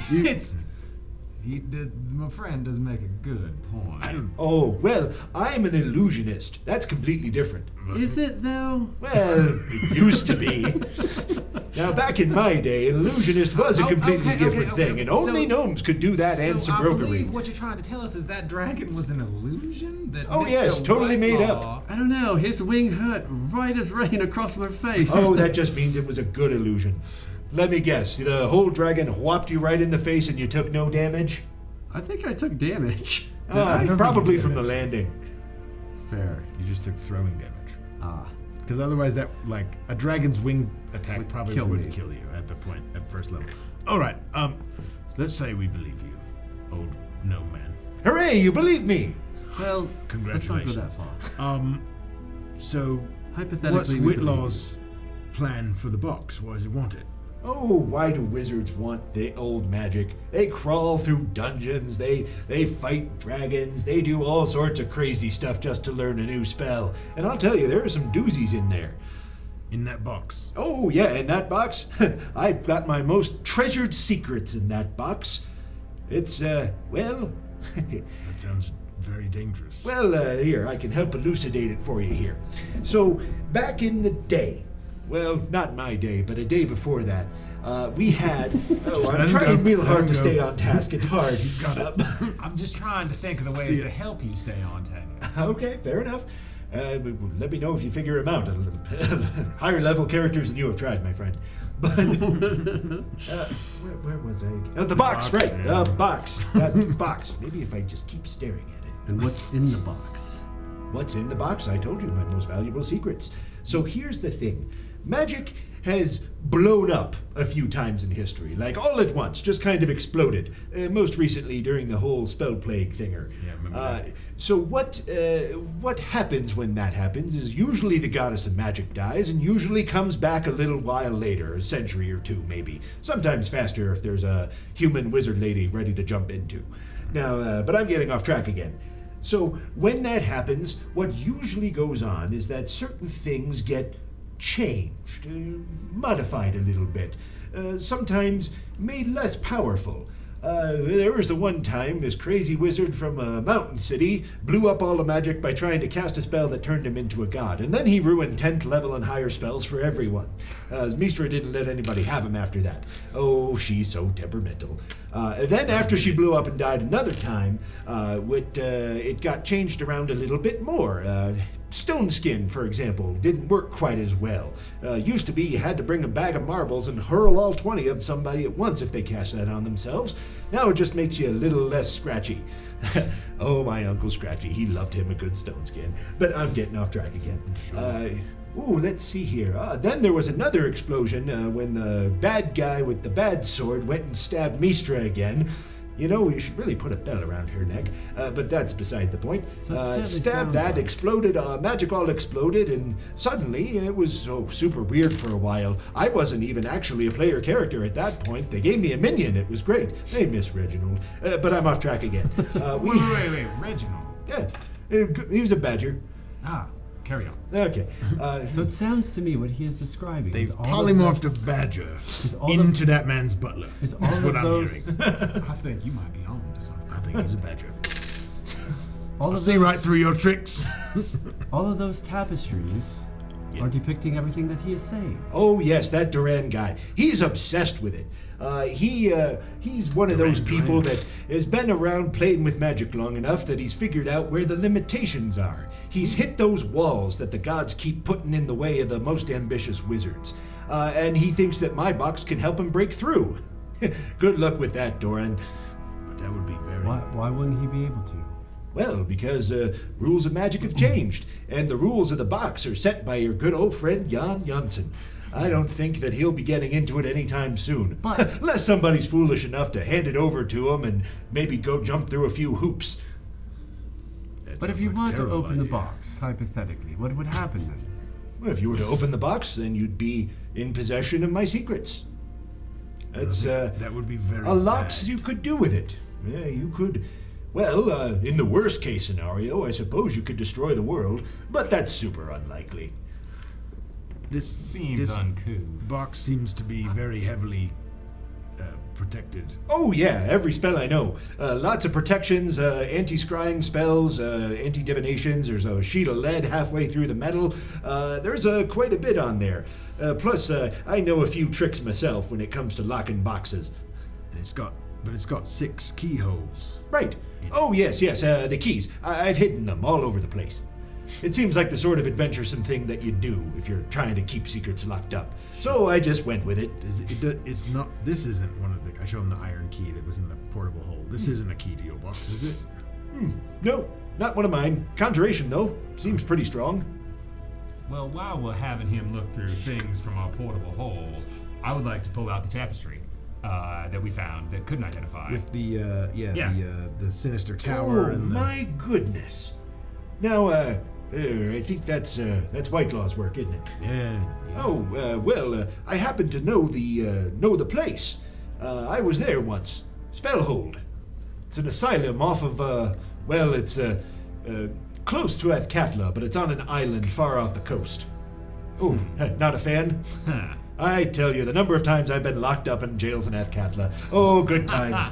my friend does make a good point. Oh, well, I'm an illusionist. That's completely different. Is it though? Well, it used to be. Now, back in my day, an illusionist was a completely different thing, and only gnomes could do that and some I roguery. believe what you're trying to tell us is that dragon was an illusion? That Oh, Mr. yes, totally made up. Whitelaw- I don't know. His wing hurt right as rain across my face. Oh, that just means it was a good illusion. Let me guess, the whole dragon whopped you right in the face and you took no damage? I think I took damage. I don't think Probably you did from the damage. landing. Fair. You just took throwing damage. Ah. Because otherwise, that a dragon's wing attack Would probably kill would me. kill you at first level. All right. So let's say we believe you, old gnome man. Hooray, you believe me! Well, let's not go that Congratulations. far. So Hypothetically, what's we believe Whitlaw's plan for the box? Why does he want it? Oh, why do wizards want the old magic? They crawl through dungeons, they fight dragons, they do all sorts of crazy stuff just to learn a new spell. And I'll tell you, there are some doozies in there. In that box. Oh, yeah, in that box, I've got my most treasured secrets in that box. It's, well, That sounds very dangerous. well, here, I can help elucidate it for you here. So, back in the day, well, not my day, but a day before that, we had. Oh, let I'm him trying go, real let hard him to go. stay on task. It's hard. He's got up. I'm just trying to think of the ways See it. to help you stay on task. Okay, fair enough. Let me know if you figure him out. Higher level characters than you have tried, my friend. But where was I? The box, right? Yeah. Box. That box. Maybe if I just keep staring at it. And what's in the box? What's in the box? I told you, my most valuable secrets. So here's the thing. Magic has blown up a few times in history, like all at once, just kind of exploded. Most recently during the whole spell plague thinger. Yeah, remember that. So what happens when that happens is usually the goddess of magic dies and usually comes back a little while later, a century or two maybe. Sometimes faster if there's a human wizard lady ready to jump into. Now, but I'm getting off track again. So when that happens, what usually goes on is that certain things get changed, modified a little bit, sometimes made less powerful. There was the one time this crazy wizard from a mountain city blew up all the magic by trying to cast a spell that turned him into a god, and then he ruined 10th level and higher spells for everyone. Mistra didn't let anybody have him after that. Oh, she's so temperamental. Then after she blew up and died another time, it got changed around a little bit more. Stone skin, for example, didn't work quite as well. Used to be you had to bring a bag of marbles and hurl all 20 of somebody at once if they cast that on themselves. Now it just makes you a little less scratchy. Oh, my Uncle Scratchy, he loved him a good stone skin. But I'm getting off track again. Let's see here. Then there was another explosion when the bad guy with the bad sword went and stabbed Mistra again. You know, you should really put a bell around her neck, but that's beside the point. So it certainly Stabbed sounds that, like- exploded, magic all exploded, and suddenly it was so super weird for a while. I wasn't even actually a player character at that point. They gave me a minion. It was great. Hey, Miss Reginald. But I'm off track again. Wait, Reginald. Yeah, he was a badger. Ah, carry on. Okay. So it sounds to me what he is describing They've is all of polymorphed a badger all into that man's butler. is all That's of what I'm those hearing. I think you might be on to something. I think he's a badger. all I'll of see those, right through your tricks. all of those tapestries Yeah. are depicting everything that he is saying. Oh yes, that Duran guy. He's obsessed with it. He's one of those people that has been around playing with magic long enough that he's figured out where the limitations are. He's hit those walls that the gods keep putting in the way of the most ambitious wizards. And he thinks that my box can help him break through. Good luck with that, Doran. But that would be very... Why wouldn't he be able to? Well, because rules of magic have changed, and the rules of the box are set by your good old friend Jan Janssen. I don't think that he'll be getting into it anytime soon. But- Unless somebody's foolish enough to hand it over to him and maybe go jump through a few hoops. That But if sounds you like a want to terrible open the idea. box, hypothetically, what would happen then? Well, if you were to open the box, then you'd be in possession of my secrets. That's That would be very a lot bad. you could do with it. Yeah, you could. Well, in the worst case scenario, I suppose you could destroy the world, but that's super unlikely. This Seems uncouth. box seems to be very heavily protected. Oh yeah, every spell I know. Lots of protections, anti-scrying spells, anti-divinations. There's a sheet of lead halfway through the metal. There's quite a bit on there. Plus, I know a few tricks myself when it comes to locking boxes. And it's got 6 keyholes. Right. Oh yes, the keys. I've hidden them all over the place. It seems like the sort of adventuresome thing that you do if you're trying to keep secrets locked up. So I just went with it. It's not. This isn't one of the. I showed him the iron key that was in the portable hole. This isn't a key to your box, is it? No, not one of mine. Conjuration, though. Seems pretty strong. Well, while we're having him look through things from our portable hole, I would like to pull out the tapestry that we found that couldn't identify. With the Yeah. the sinister tower Oh, and the. my goodness. Now, I think that's Whitelaw's work, isn't it? Yeah. Oh, I happen to know the place. I was there once. Spellhold. It's an asylum off of, it's close to Athkatla, but it's on an island far off the coast. Oh, not a fan? Huh. I tell you, the number of times I've been locked up in jails in Athkatla. Oh, good times.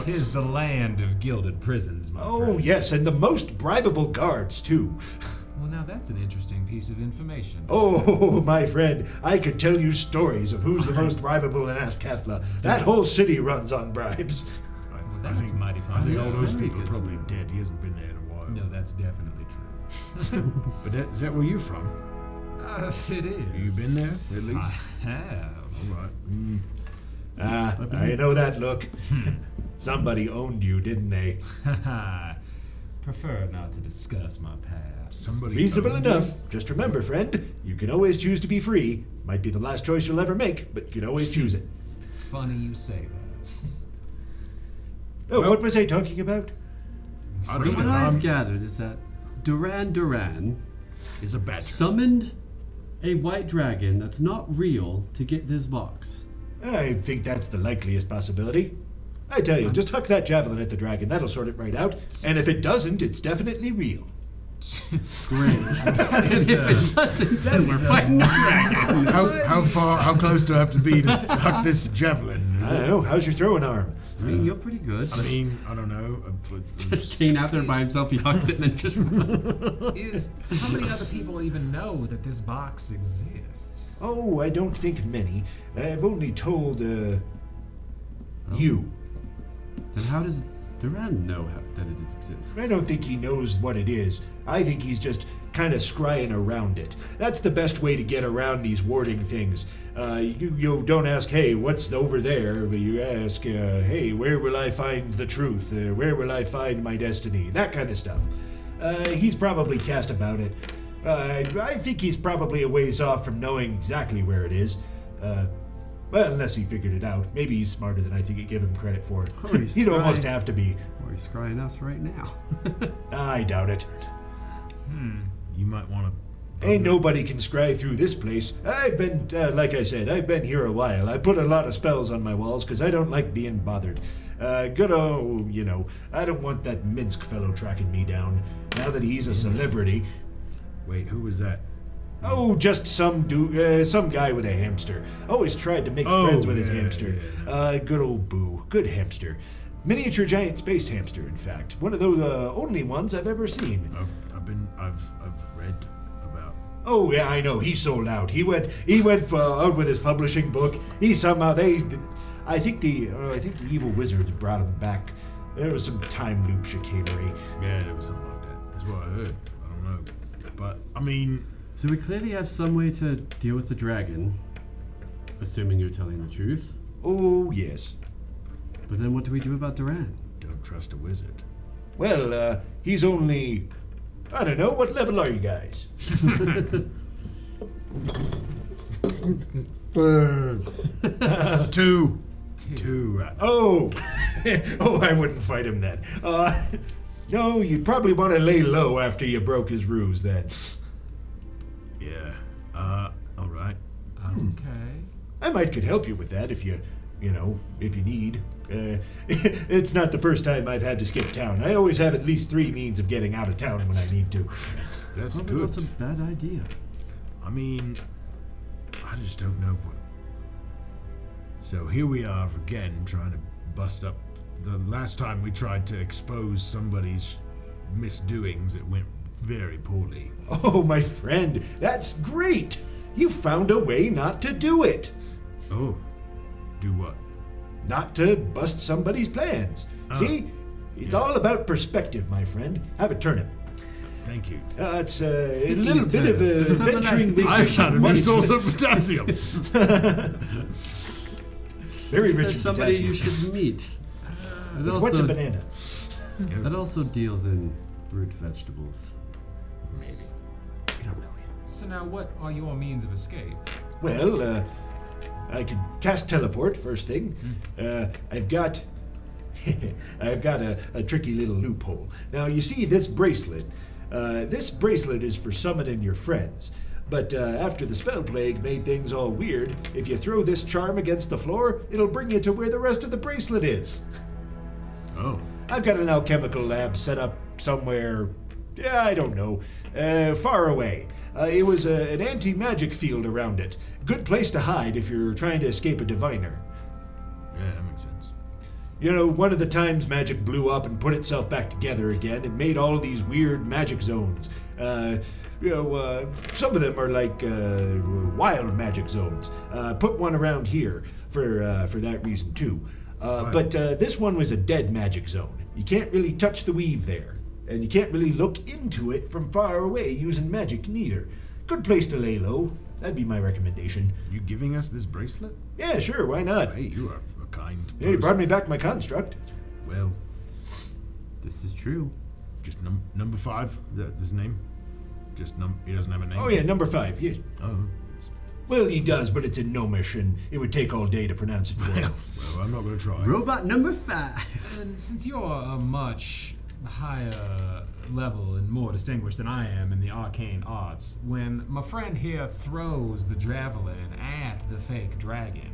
Tis the land of gilded prisons, my Oh, friend. yes, and the most bribable guards, too. Well, now that's an interesting piece of information. Oh, my friend, I could tell you stories of who's the most bribable in Athkatla. That whole city runs on bribes. Well, that's mighty fun. I think Yes, all those very people are good to probably know. dead. He hasn't been there in a while. No, that's definitely true. But is that where you're from? It is. You been there, at least? I have. All right. I know that look. Somebody owned you, didn't they? Prefer not to discuss my past. Somebody Reasonable owned enough. Just remember, friend, you can always choose to be free. Might be the last choice you'll ever make, but you can always choose it. Funny you say that. Oh, Well- what was I talking about? I So don't what know. I've gathered is that Duran Is a badger. summoned a white dragon that's not real to get this box. I think that's the likeliest possibility. I tell you, just huck that javelin at the dragon. That'll sort it right out. And if it doesn't, it's definitely real. Great. And if it doesn't, then we're fighting the dragon. How close do I have to be to huck this javelin? Is I it- don't know. How's your throwing arm? I mean, you're pretty good. I mean, I don't know. Just Kane out there by himself, he hucks it and then just runs. How many other people even know that this box exists? Oh, I don't think many. I've only told, you. Then how does Duran know that it exists? I don't think he knows what it is. I think he's just kind of scrying around it. That's the best way to get around these warding things. You don't ask, hey, what's over there? But you ask, hey, where will I find the truth? Where will I find my destiny? That kind of stuff. He's probably cast about it. I think he's probably a ways off from knowing exactly where it is. Well, unless he figured it out. Maybe he's smarter than I think he'd give him credit for. Oh, he's He'd almost right. have to be. Or he's scrying us right now. I doubt it. You might want to. Ain't nobody can scry through this place. I've been, like I said, I've been here a while. I put a lot of spells on my walls because I don't like being bothered. Good old, I don't want that Minsk fellow tracking me down. Now that he's a celebrity. Wait, who was that? Oh, just some guy with a hamster. Always tried to make friends with his hamster. Good old Boo. Good hamster. Miniature giant space hamster, in fact. One of those only ones I've ever seen. I've read about. Oh yeah, I know. He sold out. He went out with his publishing book. He somehow I think the evil wizards brought him back. There was some time loop chicanery. Yeah, there was something like that. That's what I heard. I don't know, but I mean, So we clearly have some way to deal with the dragon, assuming you're telling the truth. Oh yes. But then what do we do about Duran? don't trust a wizard. Well, he's only, I don't know. What level are you guys? Two. Oh, I wouldn't fight him then. No, you'd probably want to lay low after you broke his ruse then. Yeah. All right. Okay. I could help you with that if you need. It's not the first time I've had to skip town. I always have at least 3 means of getting out of town when I need to. That's Probably good. not a bad idea. I mean, I just don't know what. So here we are again trying to bust up. The last time we tried to expose somebody's misdoings, it went very poorly. Oh, my friend, that's great! You found a way not to do it. Oh, do what? Not to bust somebody's plans. See? It's all about perspective, my friend. Have a turnip. Thank you. It's a Speaking little of bit of turnips, there's something venturing I- these I found a new things. source of potassium. Very rich There's in somebody potassium. you should meet. It But what's a also, banana? that also deals in root vegetables. Maybe. I don't know yet. So now what are your means of escape? Well, I could cast teleport first thing. I've got a tricky little loophole. Now you see this bracelet. This bracelet is for summoning your friends. But after the spell plague made things all weird, if you throw this charm against the floor, it'll bring you to where the rest of the bracelet is. Oh. I've got an alchemical lab set up somewhere, I don't know, far away. It was an anti-magic field around it. Good place to hide if you're trying to escape a diviner. Yeah, that makes sense. You know, one of the times magic blew up and put itself back together again, it made all these weird magic zones. Some of them are like wild magic zones. Put one around here for that reason too. But this one was a dead magic zone. You can't really touch the weave there. And you can't really look into it from far away using magic neither. Good place to lay low. That'd be my recommendation. You giving us this bracelet? Yeah, sure, why not? Hey, you are a kind person. Yeah, you brought me back my construct. Well, This is true. just number 5, that's his name? He doesn't have a name? Oh yeah, number 5, yeah. Oh. Well, he does, but it's in Gnomish, and it would take all day to pronounce it for him. Well, I'm not going to try. Robot number 5. And since you're a much higher level and more distinguished than I am in the arcane arts, when my friend here throws the javelin at the fake dragon,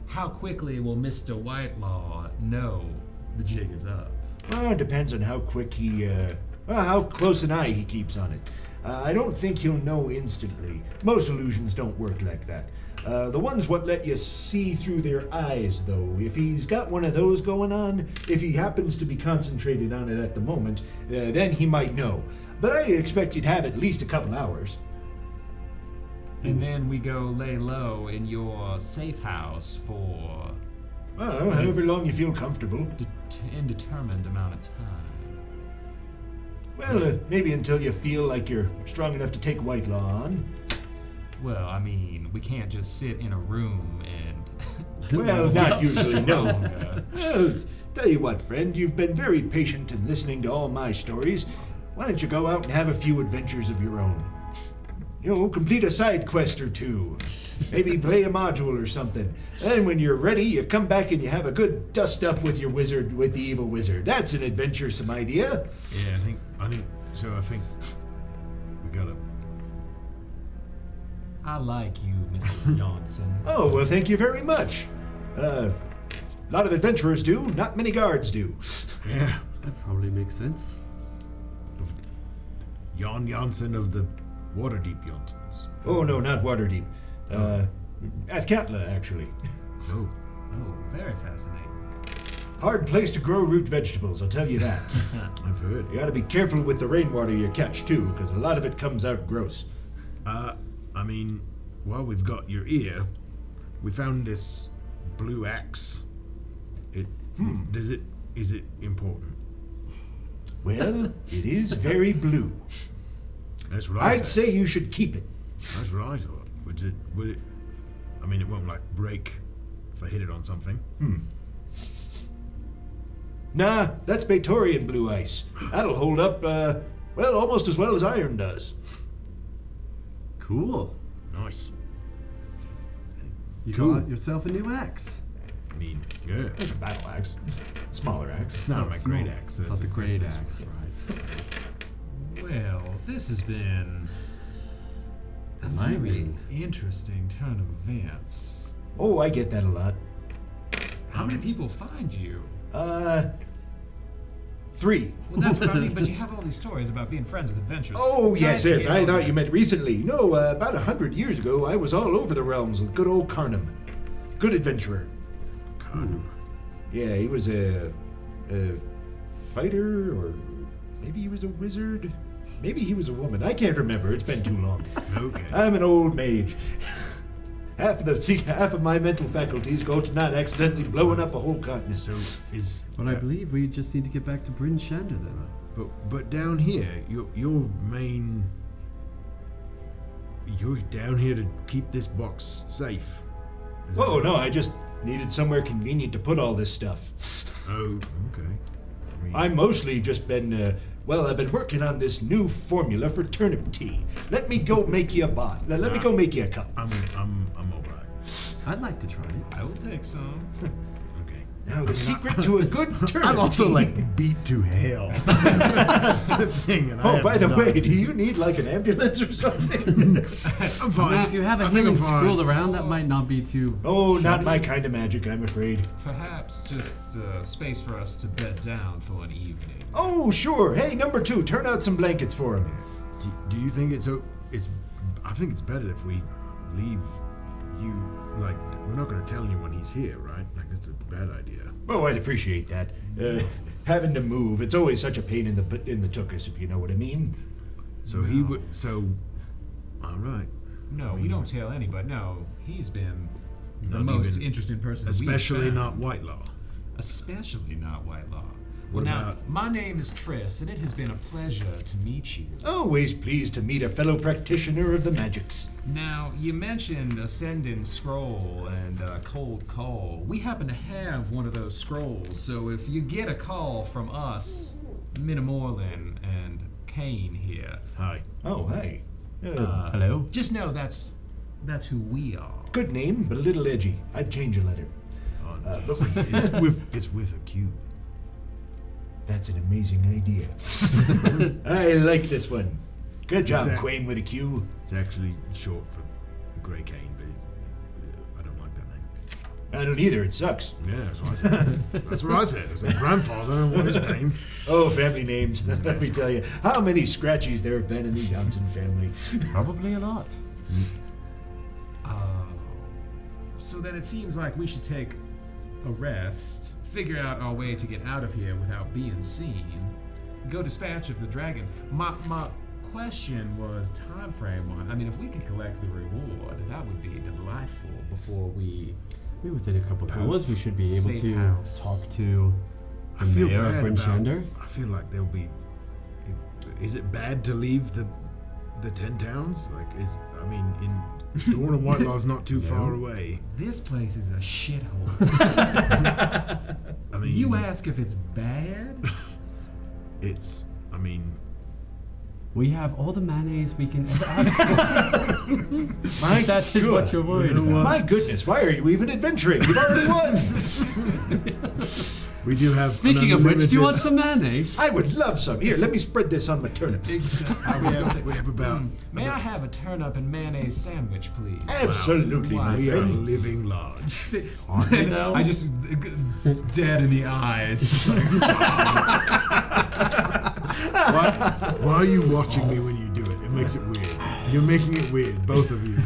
how quickly will Mr. Whitelaw know the jig is up? Well, it depends on how quick how close an eye he keeps on it. I don't think he'll know instantly. Most illusions don't work like that. The ones what let you see through their eyes, though, if he's got one of those going on, if he happens to be concentrated on it at the moment, then he might know. But I expect he'd have at least a couple hours. And then we go lay low in your safe house for Well, however long you feel comfortable. indeterminate amount of time. Well, maybe until you feel like you're strong enough to take Whitelaw on. Well, I mean, we can't just sit in a room and Well, not usually, no. stronger. Well, tell you what, friend, you've been very patient in listening to all my stories. Why don't you go out and have a few adventures of your own? You know, complete a side quest or two. Maybe play a module or something. Then when you're ready, you come back and you have a good dust up with your wizard, with the evil wizard. That's an adventuresome idea. Yeah, I think we gotta... I like you, Mr. Johnson. Oh, well, thank you very much. A lot of adventurers do, not many guards do. Yeah. That probably makes sense. Jan Janssen of the Waterdeep Janssens. Oh, no, not Waterdeep. Athkatla, actually. Oh. Oh, very fascinating. Hard place to grow root vegetables, I'll tell you that. I've heard. You gotta be careful with the rainwater you catch, too, because a lot of it comes out gross. I mean, while we've got your ear, we found this blue axe. Is it important? Well, it is very blue. That's what I I'd say you should keep it. That's what I thought. Would it? I mean, it won't like break if I hit it on something. Nah, that's Batorian blue ice. That'll hold up, well, almost as well as iron does. Cool. Nice. You Cool. got yourself a new axe. I mean, yeah. It's a battle axe. Smaller axe. It's not my Small. great axe. It's not the great axe, right? Well, this has been a very Enlightening. interesting turn of events. Oh, I get that a lot. How many people find you? 3. Well, that's what I mean, but you have all these stories about being friends with adventurers. Oh, yes, yes. I thought you you meant recently. No, about 100 years ago, I was all over the realms with good old Carnum. Good adventurer. Carnum. Yeah, he was a fighter, or maybe he was a wizard. Maybe he was a woman. I can't remember. It's been too long. Okay. I'm an old mage. Half of my mental faculties go to not accidentally blowing up a whole continent. So is. But I believe we just need to get back to Bryn Shander then. But down here, your main. You're down here to keep this box safe. Is that Oh, right? no, I just needed somewhere convenient to put all this stuff. Oh, okay. I mean, I've mostly just been, I've been working on this new formula for turnip tea. Let me go make you a bot. Let me go make you a cup. I'm all right. I'd like to try it. I will take some. Okay. Now, the secret to a good turnip I'm also tea. like beat to hell. Thing, and I Oh, have by the not- way, do you need like an ambulance or something? I'm fine. Now, if you have a I think healing I'm fine. scroll around, that might not be too. Oh, not my kind of magic, I'm afraid. Perhaps just space for us to bed down for an evening. Oh, sure. Hey, number 2, turn out some blankets for him. Do you think it's? I think it's better if we leave you. Like, we're not going to tell anyone he's here, right? Like, that's a bad idea. Oh, I'd appreciate that. Having to move, it's always such a pain in the tuchus, if you know what I mean. So he would. So, all right. No, we don't tell anybody. No, he's been the Not most even- interesting person. we've Especially found. not Whitelaw. Especially not Whitelaw. What Now, about? my name is Triss, and it has been a pleasure to meet you. Always pleased to meet a fellow practitioner of the magics. Now, you mentioned Ascending Scroll and Cold Call. We happen to have one of those scrolls, so if you get a call from us, Minamorlin and Kane here, Hi. Oh, hey. Hello? just know that's who we are. Good name, but a little edgy. I'd change a letter. But It's with a Q. that's an amazing idea. I like this one. Good job, Exact- Quain with a Q. It's actually short for Grey Cane, but I don't like that name. I don't either, it sucks. Yeah, that's what I said. That's what I said. I said grandfather. I don't want his name. Oh, family names. Let me tell you, how many scratchies there have been in the Johnson family. Probably a lot. So then it seems like we should take a rest, figure out our way to get out of here without being seen, go dispatch of the dragon. My question was time frame wise. I mean, if we could collect the reward, that would be delightful before we. Maybe within a couple of hours we should be able Safe to house. talk to I the feel mayor bad of Rinchander. I feel like there'll be. Is it bad to leave the 10 towns? Like, Dawn and Whitelaw's not too far away. This place is a shithole. I mean, You ask if it's bad? it's. We have all the mayonnaise we can ever ask for. My That is what you're worried You know about. what? My goodness, why are you even adventuring? You've already won. We do have. Speaking of which, do you want some mayonnaise? I would love some. Here, let me spread this on my turnips. We have about. May I have a turnip and mayonnaise sandwich, please? Absolutely, my We are friend. living large. See, you know? I just it's dead in the eyes. Just like, Why are you watching me when you do it? It makes it weird. You're making it weird, both of you.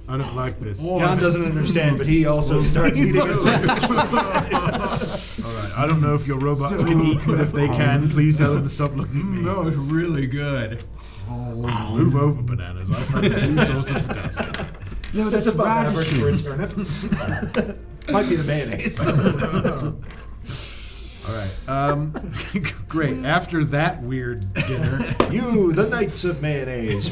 I don't like this. Jan doesn't understand, but he also starts eating a sandwich. All right. I don't know if your robots can eat, but if they can, please tell them to stop looking at me. no, it's really good. Move over, bananas. I've found a new source of potassium. No, That's above average for a radishes. turnip. Might be the mayonnaise. All right. Great. After that weird dinner, You, the Knights of Mayonnaise.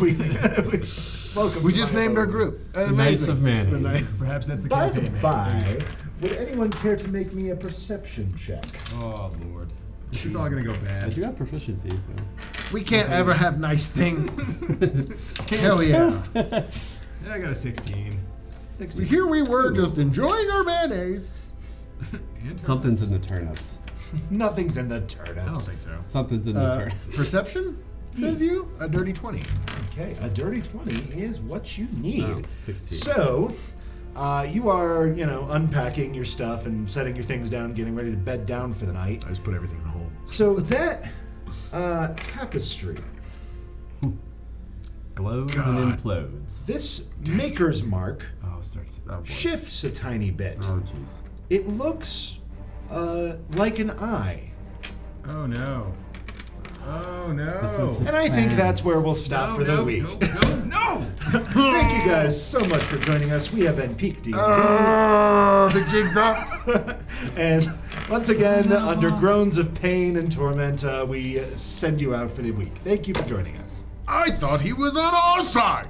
Welcome. we to just my named our abode. group. Knights Amazing. of Mayonnaise. The Knight- Perhaps that's the By the campaign name. by, would anyone care to make me a perception check? Oh Lord, this is all gonna go I bad. do have proficiency, so. We can't ever have nice things. Hell yeah. I got a 16. Here we were just enjoying our mayonnaise. And Something's in turnips. the turnips. Nothing's in the I don't turnips. think so. Something's in the turnips. Perception? Says you? A dirty 20. Okay, a dirty 20 is what you need. Oh, 16. So, you are, unpacking your stuff and setting your things down, getting ready to bed down for the night. I just put everything in the hole. So that tapestry, Glows God. and implodes. this maker's mark, Oh, starts. Oh, boy. shifts a tiny bit. Oh, jeez. It looks like an eye. Oh no. Oh no. This was his And I think plan. that's where we'll stop for the week. No. Thank you guys so much for joining us. We have been PeakD&D. The jig's up. And once again, under groans of pain and torment, we send you out for the week. Thank you for joining us. I thought he was on our side.